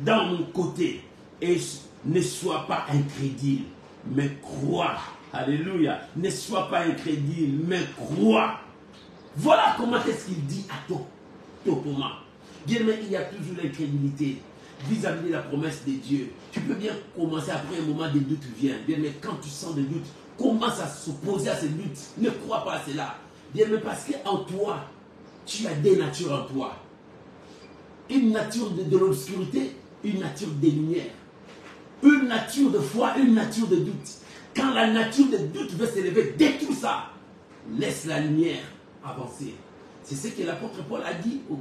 S1: dans mon côté. Et ne sois pas incrédule, mais crois. Alléluia. Ne sois pas incrédule, mais crois. Voilà comment est-ce qu'il dit à Thomas. Bien, mais il y a toujours l'incrédulité vis-à-vis de la promesse de Dieu. Tu peux bien commencer après un moment de doute vient. Bien, mais quand tu sens des doutes, commence à s'opposer à ces doutes. Ne crois pas à cela. Bien, mais parce qu'en toi, tu as des natures en toi. Une nature de l'obscurité, une nature des lumières. Une nature de foi, une nature de doute. Quand la nature de doute veut s'élever, détruis ça. Laisse la lumière avancer. C'est ce que l'apôtre Paul a dit aux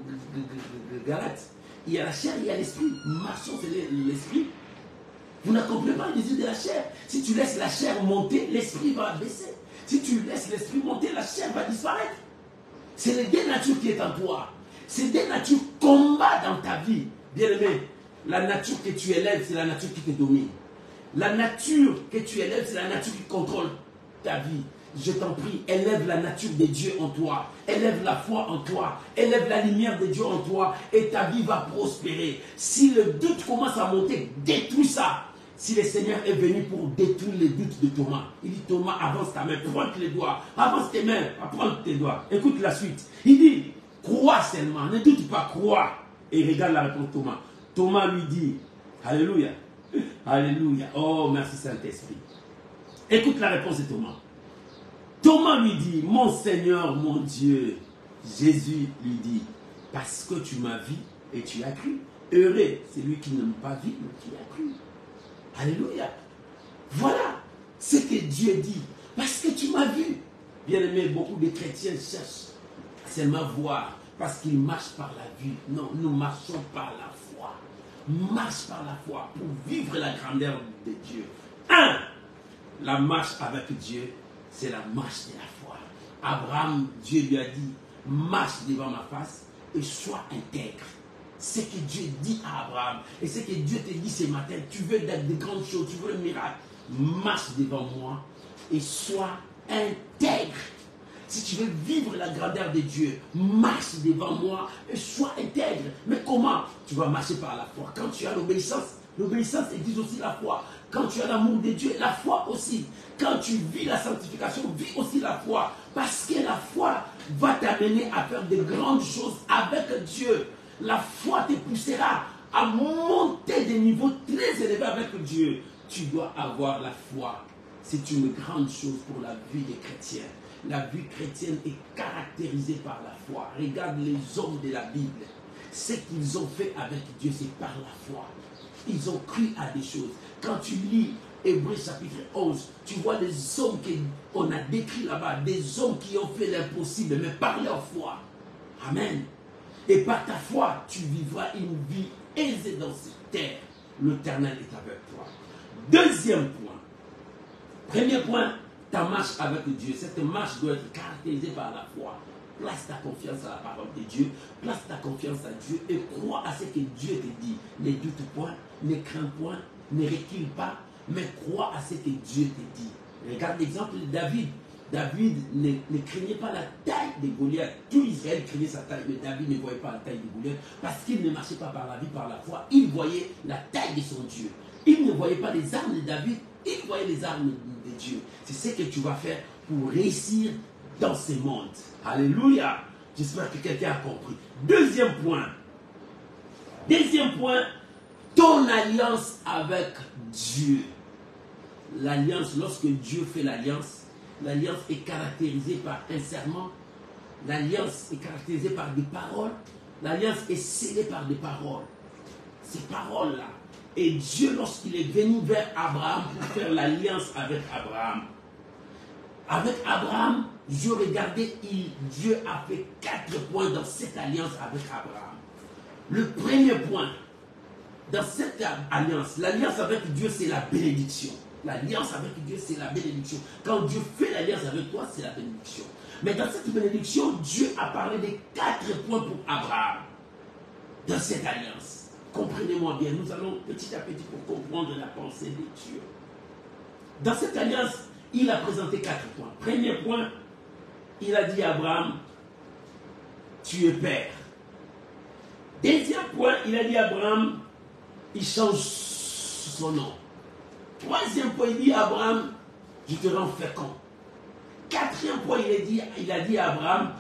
S1: Galates. Il y a la chair, il y a l'esprit. Marchons, c'est l'esprit. Vous n'accomplissez pas les yeux de la chair. Si tu laisses la chair monter, l'esprit va baisser. Si tu laisses l'esprit monter, la chair va disparaître. C'est les deux natures qui est en toi. C'est des natures combat dans ta vie. Bien aimé, la nature que tu élèves, c'est la nature qui te domine. La nature que tu élèves, c'est la nature qui contrôle ta vie. Je t'en prie, élève la nature de Dieu en toi. Élève la foi en toi. Élève la lumière de Dieu en toi. Et ta vie va prospérer. Si le doute commence à monter, détruis ça. Si le Seigneur est venu pour détruire les doutes de Thomas, il dit, Thomas, avance ta main, pointe les doigts. Avance tes mains, pointe tes doigts. Écoute la suite. Il dit, crois seulement, ne doute pas, crois. Et regarde la réponse de Thomas. Thomas lui dit, alléluia, alléluia. Oh, merci Saint-Esprit. Écoute la réponse de Thomas. Thomas lui dit, mon Seigneur, mon Dieu. Jésus lui dit, parce que tu m'as vu et tu as cru. Heureux, c'est lui qui n'a pas vu, mais qui a cru. Alléluia. Voilà ce que Dieu dit. Parce que tu m'as vu. Bien aimé, beaucoup de chrétiens cherchent à seulement voir. Parce qu'ils marchent par la vue. Non, nous marchons par la foi. Marche par la foi pour vivre la grandeur de Dieu. La marche avec Dieu, c'est la marche de la foi. Abraham, Dieu lui a dit, marche devant ma face et sois intègre. Ce que Dieu dit à Abraham et ce que Dieu te dit ce matin, tu veux de grandes choses, tu veux un miracle, marche devant moi et sois intègre. Si tu veux vivre la grandeur de Dieu, marche devant moi et sois intègre. Mais comment? Tu vas marcher par la foi. Quand tu as l'obéissance, l'obéissance exige aussi la foi. Quand tu as l'amour de Dieu, la foi aussi. Quand tu vis la sanctification, vis aussi la foi. Parce que la foi va t'amener à faire de grandes choses avec Dieu. La foi te poussera à monter des niveaux très élevés avec Dieu. Tu dois avoir la foi. C'est une grande chose pour la vie des chrétiens. La vie chrétienne est caractérisée par la foi. Regarde les hommes de la Bible. Ce qu'ils ont fait avec Dieu, c'est par la foi. Ils ont cru à des choses. Quand tu lis Hébreux chapitre 11, tu vois des hommes qu'on a décrits là-bas, des hommes qui ont fait l'impossible, mais par leur foi. Amen. Et par ta foi, tu vivras une vie aisée dans cette terre. L'Éternel est avec toi. Deuxième point. Premier point, ta marche avec Dieu. Cette marche doit être caractérisée par la foi. Place ta confiance à la parole de Dieu. Place ta confiance à Dieu et crois à ce que Dieu te dit. Ne doute point, ne crains point, ne recule pas, mais crois à ce que Dieu te dit. Regarde l'exemple de David. David ne craignait pas la taille de Goliath. Tout Israël craignait sa taille, mais David ne voyait pas la taille de Goliath parce qu'il ne marchait pas par la vie, par la foi. Il voyait la taille de son Dieu. Il ne voyait pas les armes de David, il voyait les armes de Dieu. C'est ce que tu vas faire pour réussir dans ce monde. Alléluia. J'espère que quelqu'un a compris. Deuxième point. Deuxième point, ton alliance avec Dieu. L'alliance, lorsque Dieu fait l'alliance est caractérisée par un serment. L'alliance est caractérisée par des paroles. L'alliance est scellée par des paroles. Ces paroles-là. Et Dieu, lorsqu'il est venu vers Abraham pour faire l'alliance avec Abraham, je regardais, Dieu a fait 4 points dans cette alliance avec Abraham. Le premier point, dans cette alliance, l'alliance avec Dieu, c'est la bénédiction. L'alliance avec Dieu, c'est la bénédiction. Quand Dieu fait l'alliance avec toi, c'est la bénédiction. Mais dans cette bénédiction, Dieu a parlé des 4 points pour Abraham. Dans cette alliance. Comprenez-moi bien, nous allons petit à petit pour comprendre la pensée de Dieu. Dans cette alliance, il a présenté 4 points. Premier point, il a dit à Abraham, tu es père. Deuxième point, il a dit à Abraham, il change son nom. Troisième point, il dit à Abraham, je te rends fécond. Quatrième point, il a dit à Abraham,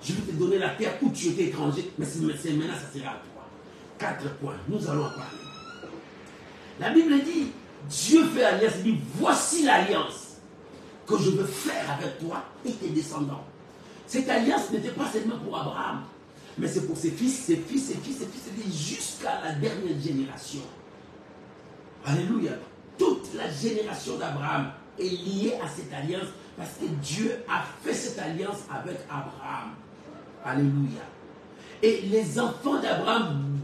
S1: je vais te donner la terre où tu étais étranger, mais maintenant ça sera à toi. 4 points, nous allons en parler. La Bible dit, Dieu fait l'alliance, il dit, voici l'alliance que je veux faire avec toi et tes descendants. Cette alliance n'était pas seulement pour Abraham, mais c'est pour ses fils, ses fils, ses fils, ses fils, jusqu'à la dernière génération. Alléluia. Toute la génération d'Abraham est liée à cette alliance parce que Dieu a fait cette alliance avec Abraham. Alléluia. Et les enfants d'Abraham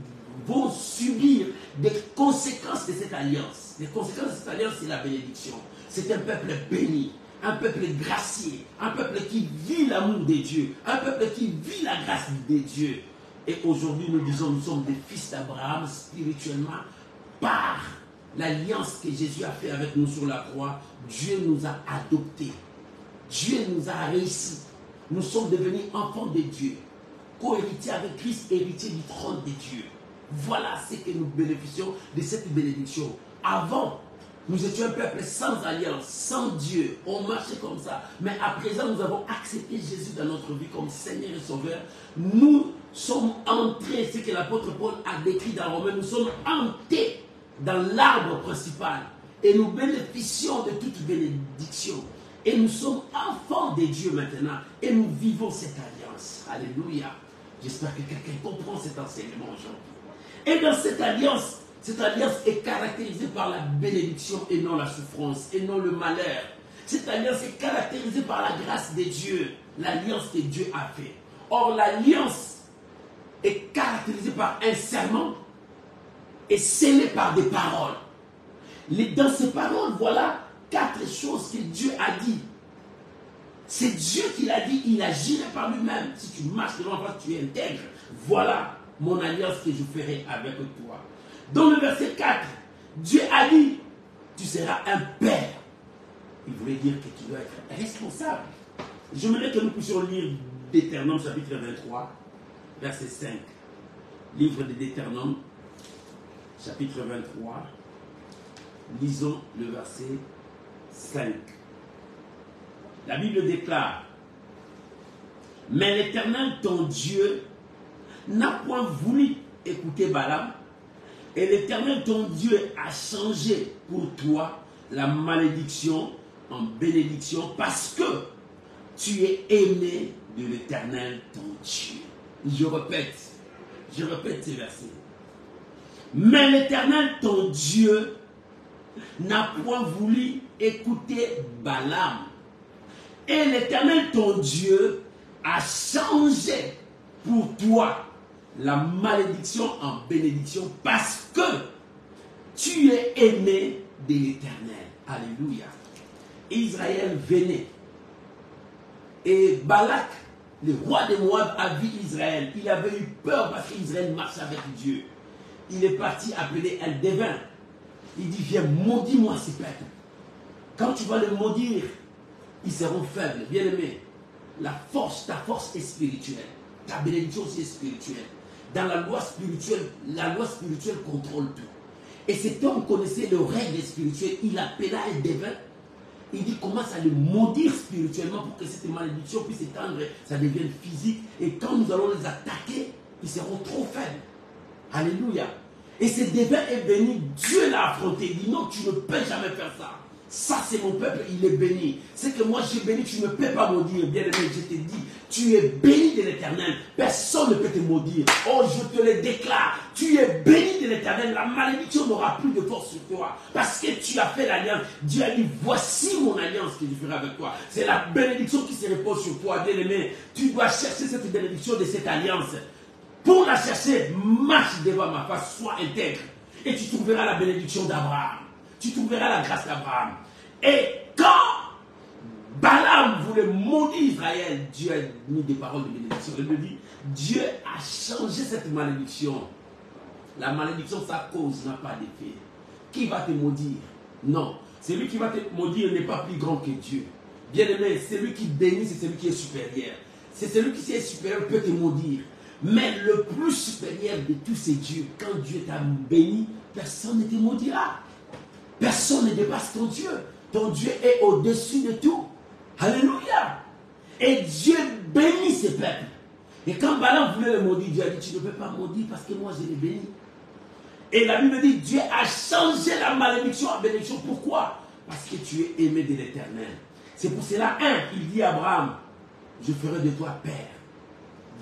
S1: vont subir des conséquences de cette alliance. Les conséquences de cette alliance, c'est la bénédiction. C'est un peuple béni, un peuple gracié, un peuple qui vit l'amour de Dieu, un peuple qui vit la grâce de Dieu. Et aujourd'hui, nous disons, nous sommes des fils d'Abraham spirituellement par l'alliance que Jésus a fait avec nous sur la croix. Dieu nous a adoptés. Dieu nous a réussi. Nous sommes devenus enfants de Dieu, co-héritiers avec Christ, héritiers du trône de Dieu. Voilà ce que nous bénéficions de cette bénédiction. Avant, nous étions un peuple sans alliance, sans Dieu. On marchait comme ça. Mais à présent, nous avons accepté Jésus dans notre vie comme Seigneur et Sauveur. Nous sommes entrés, ce que l'apôtre Paul a décrit dans Romains, nous sommes entrés dans l'arbre principal. Et nous bénéficions de toute bénédiction. Et nous sommes enfants de Dieu maintenant. Et nous vivons cette alliance. Alléluia. J'espère que quelqu'un comprend cet enseignement aujourd'hui. Et dans cette alliance est caractérisée par la bénédiction et non la souffrance, et non le malheur. Cette alliance est caractérisée par la grâce de Dieu, l'alliance que Dieu a fait. Or, l'alliance est caractérisée par un serment et scellée par des paroles. Dans ces paroles, voilà 4 choses que Dieu a dit. C'est Dieu qui l'a dit, il agirait par lui-même. Si tu marches devant moi, tu es intègre. Voilà mon alliance que je ferai avec toi. Dans le verset 4, Dieu a dit, tu seras un père. Il voulait dire que tu dois être responsable. J'aimerais que nous puissions lire Deutéronome chapitre 23, verset 5. Livre de Deutéronome, chapitre 23. Lisons le verset 5. La Bible déclare, mais l'Éternel, ton Dieu, n'a point voulu écouter Balaam, et l'Éternel, ton Dieu, a changé pour toi la malédiction en bénédiction, parce que tu es aimé de l'Éternel, ton Dieu. Je répète ces versets. Mais l'Éternel, ton Dieu, n'a point voulu écouter Balaam. Et l'Éternel, ton Dieu, a changé pour toi la malédiction en bénédiction parce que tu es aimé de l'Éternel. Alléluia. Israël venait. Et Balak, le roi de Moab, a vu Israël. Il avait eu peur parce qu'Israël marchait avec Dieu. Il est parti appeler un devin. Il dit, viens, maudis-moi ces peuples. Quand tu vas les maudire, ils seront faibles. Bien aimé, ta force est spirituelle. Ta bénédiction aussi est spirituelle. Dans la loi spirituelle contrôle tout. Et cet homme connaissait les règles spirituelles. Il appela un devin. Il dit, commence à le maudire spirituellement pour que cette malédiction puisse s'étendre, ça devienne physique. Et quand nous allons les attaquer, ils seront trop faibles. Alléluia. Et ce devin est béni, Dieu l'a affronté. Il dit non, tu ne peux jamais faire ça. Ça, c'est mon peuple, il est béni. C'est que moi, j'ai béni, tu ne peux pas maudire. Bien aimé, je te dis, tu es béni de l'Éternel. Personne ne peut te maudire. Oh, je te le déclare. Tu es béni de l'Éternel. La malédiction n'aura plus de force sur toi. Parce que tu as fait l'alliance. Dieu a dit, voici mon alliance que je ferai avec toi. C'est la bénédiction qui se repose sur toi, bien aimé. Tu dois chercher cette bénédiction de cette alliance. Pour la chercher, marche devant ma face, sois intègre. Et tu trouveras la bénédiction d'Abraham. Tu trouveras la grâce d'Abraham. Et quand Balaam voulait maudire Israël, Dieu a mis des paroles de bénédiction. Il me dit, Dieu a changé cette malédiction. La malédiction, sa cause n'a pas d'effet. Qui va te maudire? Non. Celui qui va te maudire n'est pas plus grand que Dieu. Bien aimé, celui qui bénit, c'est celui qui est supérieur. C'est celui qui est supérieur peut te maudire. Mais le plus supérieur de tous, c'est Dieu. Quand Dieu t'a béni, personne ne te maudira. Personne ne dépasse ton Dieu. Ton Dieu est au-dessus de tout. Alléluia. Et Dieu bénit ses peuples. Et quand Balaam voulait le maudire, Dieu a dit, tu ne peux pas maudire parce que moi je l'ai béni. Et la Bible dit, Dieu a changé la malédiction en bénédiction. Pourquoi? Parce que tu es aimé de l'Éternel. C'est pour cela, il dit à Abraham, je ferai de toi père.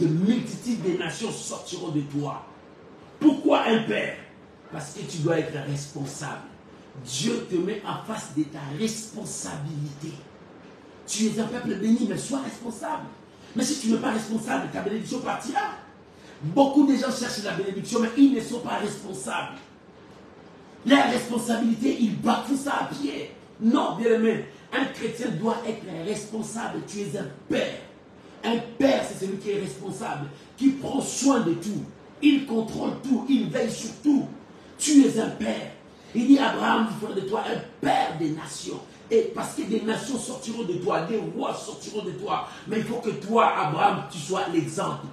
S1: De multitudes de nations sortiront de toi. Pourquoi un père? Parce que tu dois être responsable. Dieu te met en face de ta responsabilité. Tu es un peuple béni, mais sois responsable. Mais si tu n'es pas responsable, ta bénédiction partira. Beaucoup de gens cherchent la bénédiction, mais ils ne sont pas responsables. La responsabilité, ils bafouent ça à pied. Non, bien aimé, un chrétien doit être responsable. Tu es un père. Un père, c'est celui qui est responsable, qui prend soin de tout. Il contrôle tout, il veille sur tout. Tu es un père. Il dit à Abraham, il fera de toi un père des nations. Et parce que des nations sortiront de toi, des rois sortiront de toi. Mais il faut que toi, Abraham, tu sois l'exemple.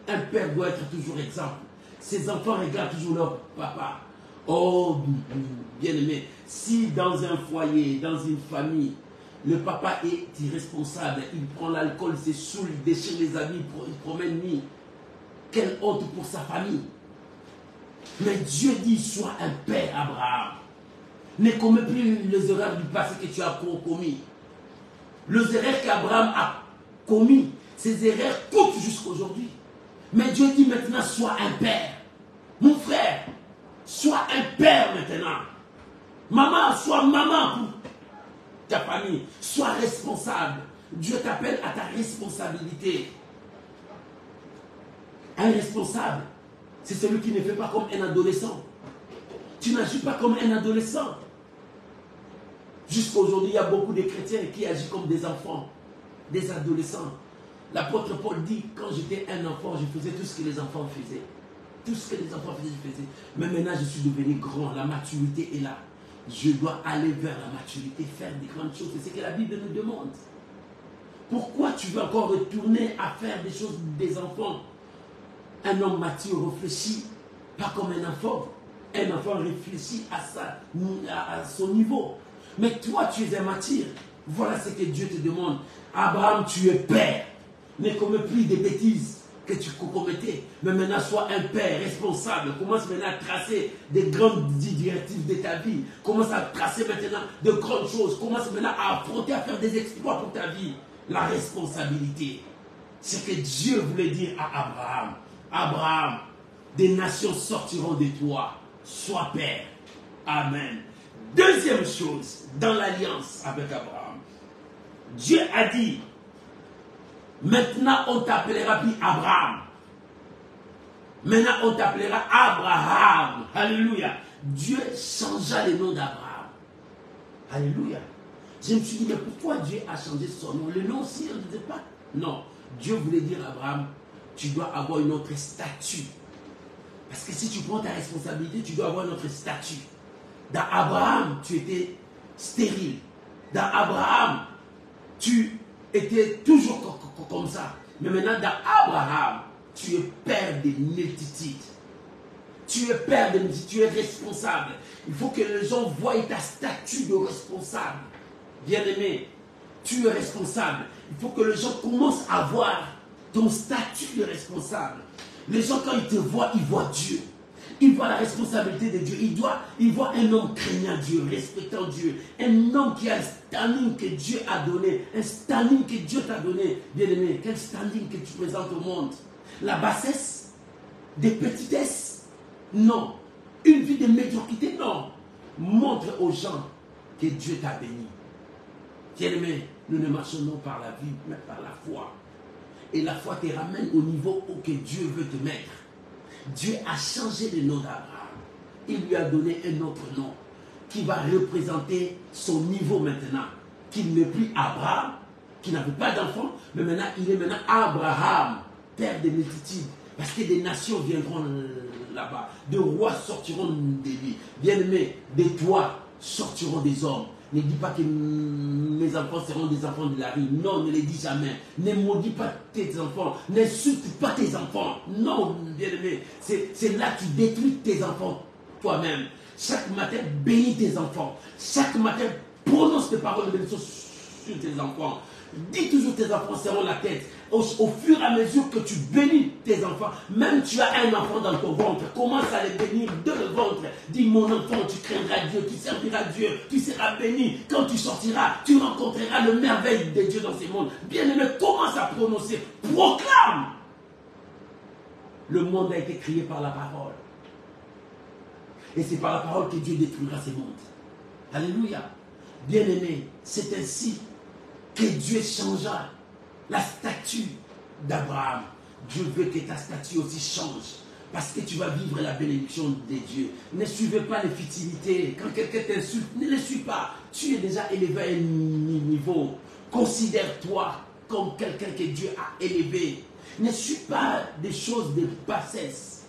S1: Un père doit être toujours exemple. Ses enfants regardent toujours leur papa. Oh, bien aimé, si dans un foyer, dans une famille, le papa est irresponsable, il prend l'alcool, il se saoule, il déchire les habits, il promène nuit. Quelle honte pour sa famille. Mais Dieu dit, sois un père, Abraham. Ne commets plus les erreurs du passé que tu as commis. Les erreurs qu'Abraham a commis, ces erreurs coûtent jusqu'à aujourd'hui. Mais Dieu dit maintenant, sois un père. Mon frère, sois un père maintenant. Maman, sois maman pour ta famille. Sois responsable. Dieu t'appelle à ta responsabilité. Un responsable, c'est celui qui ne fait pas comme un adolescent. Tu n'agis pas comme un adolescent. Jusqu'à aujourd'hui, il y a beaucoup de chrétiens qui agissent comme des enfants, des adolescents. L'apôtre Paul dit, quand j'étais un enfant, je faisais tout ce que les enfants faisaient. Tout ce que les enfants faisaient, je faisais. Mais maintenant, je suis devenu grand, la maturité est là. Je dois aller vers la maturité, faire des grandes choses. C'est ce que la Bible nous demande. Pourquoi tu veux encore retourner à faire des choses des enfants? Un homme mature réfléchit, pas comme un enfant. Un enfant réfléchit à son niveau. Mais toi, tu es immature. Voilà ce que Dieu te demande. Abraham, tu es père. Ne commets plus des bêtises que tu commettais. Mais maintenant, sois un père responsable. Commence maintenant à tracer des grandes directives de ta vie. Commence à tracer maintenant de grandes choses. Commence maintenant à affronter, à faire des exploits pour ta vie. La responsabilité. C'est ce que Dieu voulait dire à Abraham. Abraham, des nations sortiront de toi. Sois père. Amen. Deuxième chose, dans l'alliance avec Abraham, Dieu a dit, maintenant on t'appellera plus Abraham. Maintenant on t'appellera Abraham. Alléluia. Dieu changea le nom d'Abraham. Alléluia. Je me suis dit, mais pourquoi Dieu a changé son nom? Le nom aussi, on ne disait pas. Non. Dieu voulait dire à Abraham, tu dois avoir une autre statue. Parce que si tu prends ta responsabilité, tu dois avoir une autre statue. Dans Abraham, tu étais stérile. Dans Abraham, tu étais toujours comme ça. Mais maintenant, dans Abraham, tu es père des multitudes. Tu es père des multitudes, tu es responsable. Il faut que les gens voient ta statue de responsable. Bien-aimé, tu es responsable. Il faut que les gens commencent à voir ton statut de responsable. Les gens, quand ils te voient, ils voient Dieu. Ils voient la responsabilité de Dieu. Ils voient un homme craignant Dieu, respectant Dieu. Un homme qui a un standing que Dieu a donné. Un standing que Dieu t'a donné. Bien-aimé, quel standing que tu présentes au monde? La bassesse? Des petitesses? Non. Une vie de médiocrité? Non. Montre aux gens que Dieu t'a béni. Bien-aimé, nous ne marchons pas par la vie, mais par la foi. Et la foi te ramène au niveau où que Dieu veut te mettre. Dieu a changé le nom d'Abraham. Il lui a donné un autre nom. qui va représenter son niveau maintenant. Qu'il n'est plus Abraham, qui n'avait pas d'enfant, mais maintenant il est maintenant Abraham, père des multitudes. Parce que des nations viendront là-bas, des rois sortiront de lui. Bien-aimé, de toi sortiront des hommes. Ne dis pas que mes enfants seront des enfants de la rue. Non, ne le dis jamais. Ne maudis pas tes enfants. N'insulte pas tes enfants. Non, bien-aimé. C'est là que tu détruis tes enfants toi-même. Chaque matin, bénis tes enfants. Chaque matin, prononce tes paroles de bénédiction sur tes enfants. Dis toujours tes enfants seront la tête. Au fur et à mesure que tu bénis tes enfants, même tu as un enfant dans ton ventre, commence à les bénir de le ventre. Dis mon enfant, tu craindras Dieu, tu serviras Dieu, tu seras béni. Quand tu sortiras, tu rencontreras le merveille de Dieu dans ce monde. Bien-aimé, commence à prononcer, proclame. Le monde a été créé par la parole. Et c'est par la parole que Dieu détruira ce monde. Alléluia. Bien-aimé, c'est ainsi que Dieu changea la statue d'Abraham. Dieu veut que ta statue aussi change. Parce que tu vas vivre la bénédiction de Dieu. Ne suivez pas les futilités. Quand quelqu'un t'insulte, ne le suis pas. Tu es déjà élevé à un niveau. Considère-toi comme quelqu'un que Dieu a élevé. Ne suis pas des choses de bassesse.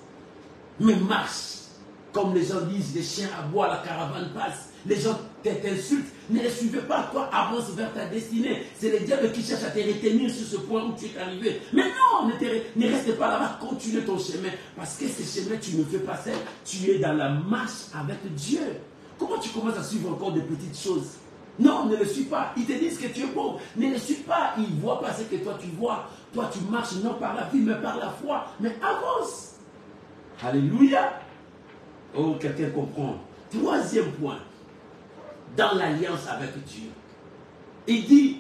S1: Mais marche. Comme les gens disent, les chiens aboient, la caravane passe. Les gens t'insultent. Ne les suivez pas, toi, avance vers ta destinée. C'est le diable qui cherche à te retenir sur ce point où tu es arrivé. Mais non, ne reste pas là-bas, continue ton chemin. Parce que ce chemin, tu ne fais pas seul. Tu es dans la marche avec Dieu. Comment tu commences à suivre encore des petites choses? Non, ne le suis pas. Ils te disent que tu es pauvre. Ne le suis pas. Ils ne voient pas ce que toi tu vois. Toi, tu marches non par la vie, mais par la foi. Mais avance. Alléluia. Oh, quelqu'un comprend. Troisième point. Dans l'alliance avec Dieu. Il dit,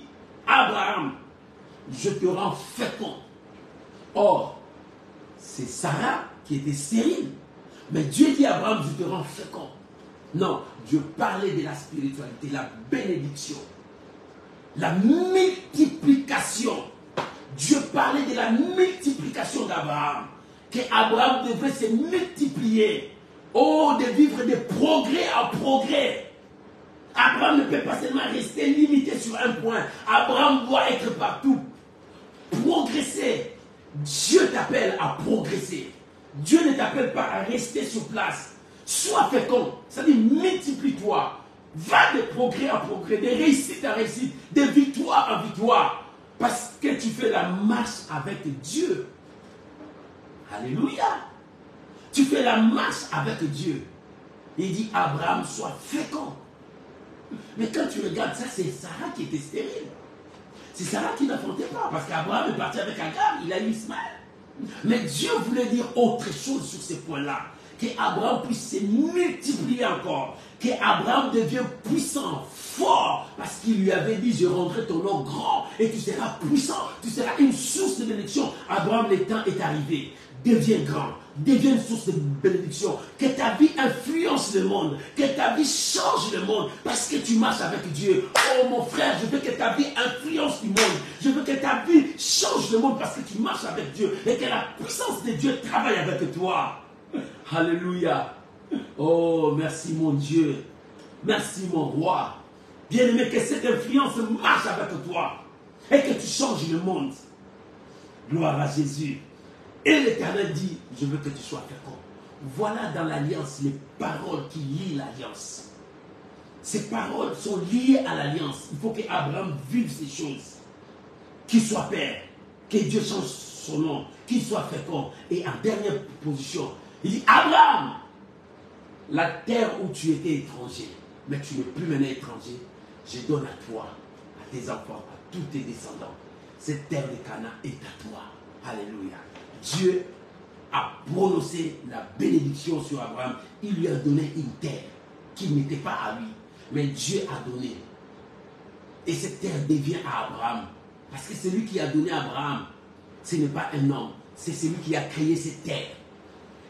S1: Abraham, je te rends fécond. Or, c'est Sarah qui était stérile. Mais Dieu dit à Abraham, je te rends fécond. Non, Dieu parlait de la spiritualité, la bénédiction, la multiplication. Dieu parlait de la multiplication d'Abraham. Qu'Abraham devrait se multiplier. Oh, de vivre de progrès en progrès. Abraham ne peut pas seulement rester limité sur un point. Abraham doit être partout. Progresser. Dieu t'appelle à progresser. Dieu ne t'appelle pas à rester sur place. Sois fécond. C'est-à-dire multiplie-toi. Va de progrès en progrès, de réussite en réussite, de victoire en victoire. Parce que tu fais la marche avec Dieu. Alléluia. Tu fais la marche avec Dieu. Il dit, Abraham, sois fécond. Mais quand tu regardes ça, c'est Sarah qui était stérile. C'est Sarah qui n'affrontait pas. Parce qu'Abraham est parti avec Agar, il a eu Ismaël. Mais Dieu voulait dire autre chose sur ces points-là. Qu'Abraham puisse se multiplier encore. Qu'Abraham devienne puissant, fort. Parce qu'il lui avait dit, je rendrai ton nom grand. Et tu seras puissant. Tu seras une source de bénédiction. Abraham, le temps est arrivé. Deviens grand, deviens une source de bénédiction, que ta vie influence le monde, que ta vie change le monde, parce que tu marches avec Dieu. Oh mon frère, je veux que ta vie influence le monde, je veux que ta vie change le monde parce que tu marches avec Dieu et que la puissance de Dieu travaille avec toi. Alléluia. Oh, merci mon Dieu, merci mon roi. Bien-aimé, que cette influence marche avec toi et que tu changes le monde. Gloire à Jésus. Et l'Éternel dit, je veux que tu sois fécond. Voilà dans l'alliance les paroles qui lient l'alliance. Ces paroles sont liées à l'alliance. Il faut qu'Abraham vive ces choses. Qu'il soit père, que Dieu change son nom, qu'il soit fécond. Et en dernière position, il dit, Abraham, la terre où tu étais étranger, mais tu n'es plus maintenant étranger, je donne à toi, à tes enfants, à tous tes descendants. Cette terre de Canaan est à toi. Alléluia. Dieu a prononcé la bénédiction sur Abraham. Il lui a donné une terre qui n'était pas à lui. Mais Dieu a donné. Et cette terre devient à Abraham. Parce que celui qui a donné à Abraham, ce n'est pas un homme. C'est celui qui a créé cette terre.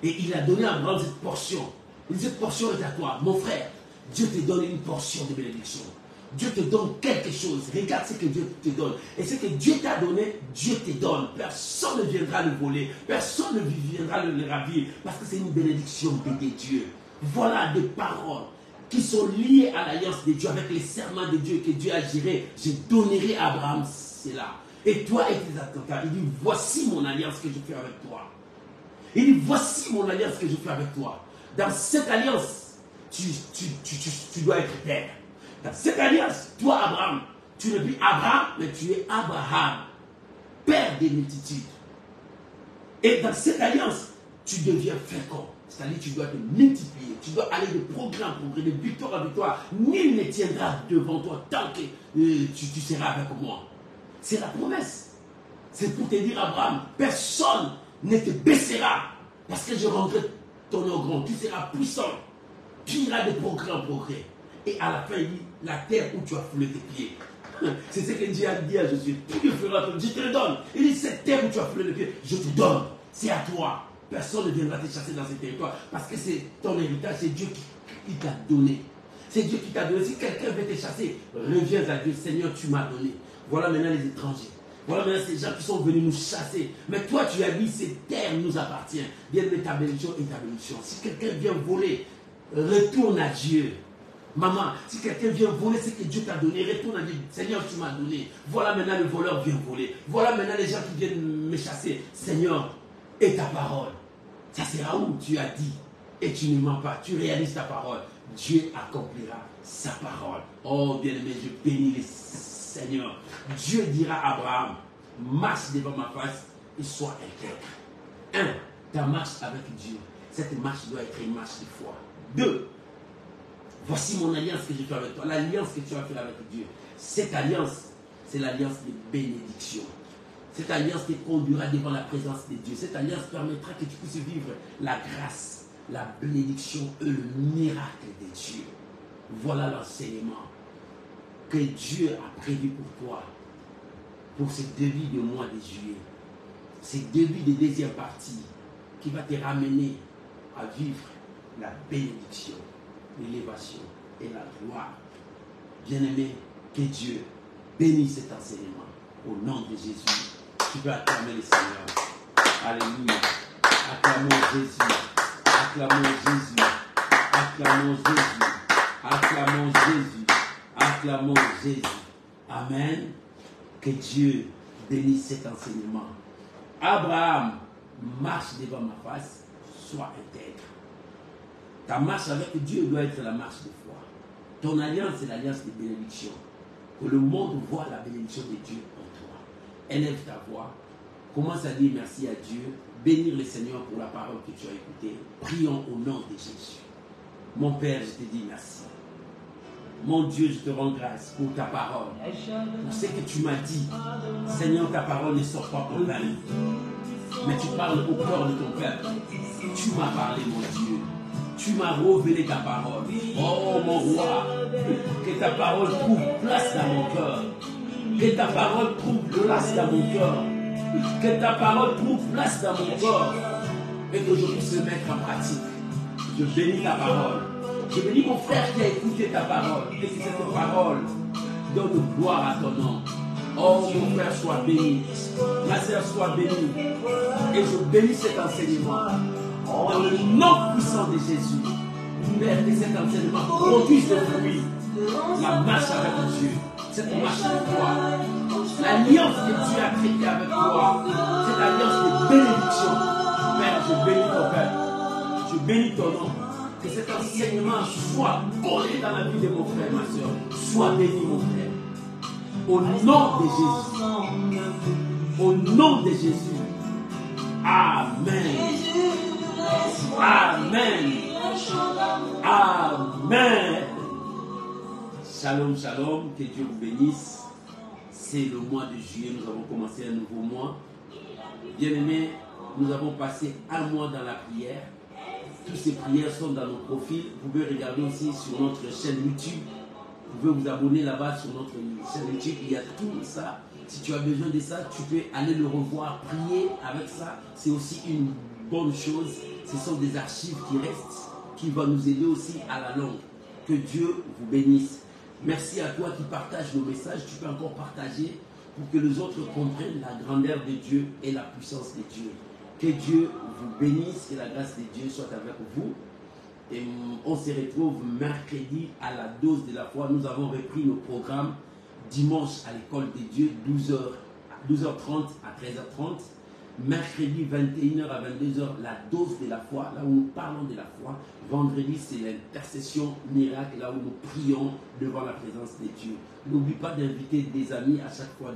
S1: Et il a donné à Abraham cette portion. Il dit, cette portion est à toi. Mon frère, Dieu te donne une portion de bénédiction. Dieu te donne quelque chose. Regarde ce que Dieu te donne. Et ce que Dieu t'a donné, Dieu te donne. Personne ne viendra le voler. Personne ne viendra le ravir. Parce que c'est une bénédiction de Dieu. Voilà des paroles qui sont liées à l'alliance de Dieu, avec les serments de Dieu, que Dieu a juré, je donnerai à Abraham cela. Et toi et tes attentats, il dit, voici mon alliance que je fais avec toi. Il dit, voici mon alliance que je fais avec toi. Dans cette alliance, tu dois être père. Dans cette alliance, toi Abraham, tu n'es plus Abraham, mais tu es Abraham, père des multitudes. Et dans cette alliance, tu deviens fécond. C'est-à-dire tu dois te multiplier, tu dois aller de progrès en progrès, de victoire en victoire. Nul ne tiendra devant toi tant que tu seras avec moi. C'est la promesse. C'est pour te dire, Abraham, personne ne te baissera parce que je rendrai ton nom grand. Tu seras puissant. Tu iras de progrès en progrès. Et à la fin, il dit, la terre où tu as foulé tes pieds. C'est ce que Dieu a dit à Josué. Tout le fera, je te le donne. Il dit, cette terre où tu as foulé les pieds, je te donne. C'est à toi. Personne ne viendra te chasser dans ce territoire parce que c'est ton héritage, c'est Dieu qui t'a donné. C'est Dieu qui t'a donné. Si quelqu'un veut te chasser, reviens à Dieu. Seigneur, tu m'as donné. Voilà maintenant les étrangers. Voilà maintenant ces gens qui sont venus nous chasser. Mais toi, tu as dit, cette terre nous appartient. Viens de ta bénédiction et ta bénédiction. Si quelqu'un vient voler, retourne à Dieu. Maman, si quelqu'un vient voler ce que Dieu t'a donné, retourne à Dieu. Seigneur, tu m'as donné. Voilà maintenant le voleur vient voler. Voilà maintenant les gens qui viennent me chasser. Seigneur, et ta parole. Ça sera où tu as dit. Et tu ne mens pas. Tu réalises ta parole. Dieu accomplira sa parole. Oh bien-aimé, je bénis le Seigneur. Dieu dira à Abraham, marche devant ma face et sois intègre. 1. Ta marche avec Dieu. Cette marche doit être une marche de foi. 2. Voici mon alliance que je fais avec toi. L'alliance que tu as fait avec Dieu. Cette alliance, c'est l'alliance de bénédiction. Cette alliance te conduira devant la présence de Dieu. Cette alliance permettra que tu puisses vivre la grâce, la bénédiction et le miracle de Dieu. Voilà l'enseignement que Dieu a prévu pour toi, pour ce début de mois de juillet. Ce début de deuxième partie qui va te ramener à vivre la bénédiction, l'élévation et la gloire. Bien-aimé, que Dieu bénisse cet enseignement. Au nom de Jésus, tu peux acclamer le Seigneur. Alléluia. Acclamons Jésus. Acclamons Jésus. Acclamons Jésus. Acclamons Jésus. Acclamons Jésus. Amen. Que Dieu bénisse cet enseignement. Abraham, marche devant ma face, sois intègre. Ta marche avec Dieu doit être la marche de foi. Ton alliance, c'est l'alliance de bénédiction. Que le monde voit la bénédiction de Dieu en toi. Élève ta voix. Commence à dire merci à Dieu. Bénir le Seigneur pour la parole que tu as écoutée. Prions au nom de Jésus. Mon Père, je te dis merci. Mon Dieu, je te rends grâce pour ta parole. Pour ce que tu m'as dit. Seigneur, ta parole ne sort pas pour peine. Mais tu parles au cœur de ton peuple. Tu m'as parlé, mon Dieu. Tu m'as révélé ta parole. Oh mon roi, que ta parole trouve place dans mon cœur. Que ta parole trouve place dans mon cœur. Que ta parole trouve place dans mon corps. Et que je puisse le mettre en pratique. Je bénis ta parole. Je bénis mon frère qui a écouté ta parole. Et que cette parole donne gloire à ton nom. Oh mon frère, sois béni. Ma sœur, soit bénie. Et je bénis cet enseignement. Dans le nom puissant de Jésus. Père, que cet enseignement produise des fruits. La marche avec Dieu. Cette marche de toi. L'alliance que Dieu a créée avec toi. Cette alliance de bénédiction. Père, je bénis ton peuple. Je bénis ton nom. Que cet enseignement soit collé dans la vie de mon frère, ma soeur. Sois béni, mon frère. Au nom de Jésus. Au nom de Jésus. Amen. Amen. Amen. Shalom, shalom. Que Dieu vous bénisse. C'est le mois de juillet. Nous avons commencé un nouveau mois. Bien-aimés, nous avons passé un mois dans la prière. Toutes ces prières sont dans nos profils. Vous pouvez regarder aussi sur notre chaîne YouTube. Vous pouvez vous abonner là-bas sur notre chaîne YouTube. Il y a tout ça. Si tu as besoin de ça, tu peux aller le revoir, prier avec ça. C'est aussi une bonne chose. Ce sont des archives qui restent, qui vont nous aider aussi à la langue. Que Dieu vous bénisse. Merci à toi qui partage nos messages. Tu peux encore partager pour que les autres comprennent la grandeur de Dieu et la puissance de Dieu. Que Dieu vous bénisse, que la grâce de Dieu soit avec vous. Et on se retrouve mercredi à la dose de la foi. Nous avons repris nos programmes dimanche à l'école de Dieu, 12h30 à 13h30. Mercredi, 21h à 22h, la dose de la foi, là où nous parlons de la foi. Vendredi, c'est l'intercession miracle, là où nous prions devant la présence de Dieu. N'oublie pas d'inviter des amis à chaque fois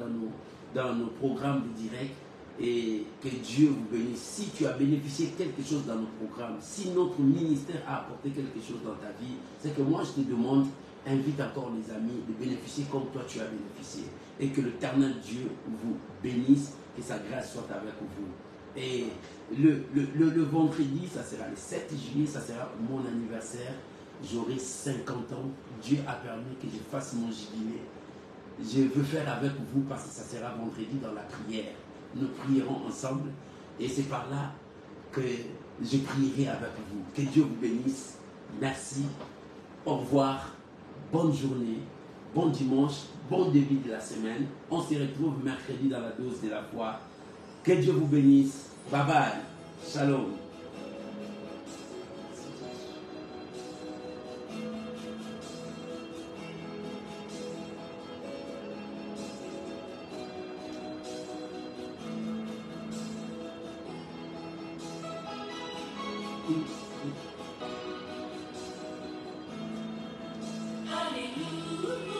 S1: dans nos programmes de direct. Et que Dieu vous bénisse. Si tu as bénéficié quelque chose dans nos programmes, si notre ministère a apporté quelque chose dans ta vie, c'est que moi je te demande, invite encore les amis de bénéficier comme toi tu as bénéficié. Et que l'Éternel Dieu vous bénisse, que sa grâce soit avec vous. Et le vendredi, ça sera le 7 juillet, ça sera mon anniversaire. J'aurai 50 ans. Dieu a permis que je fasse mon jubilé. Je veux faire avec vous parce que ça sera vendredi dans la prière. Nous prierons ensemble et c'est par là que je prierai avec vous. Que Dieu vous bénisse. Merci. Au revoir. Bonne journée. Bon dimanche. Bon début de la semaine. On se retrouve mercredi dans la dose de la foi. Que Dieu vous bénisse. Bye bye. Shalom.
S2: Hallelujah.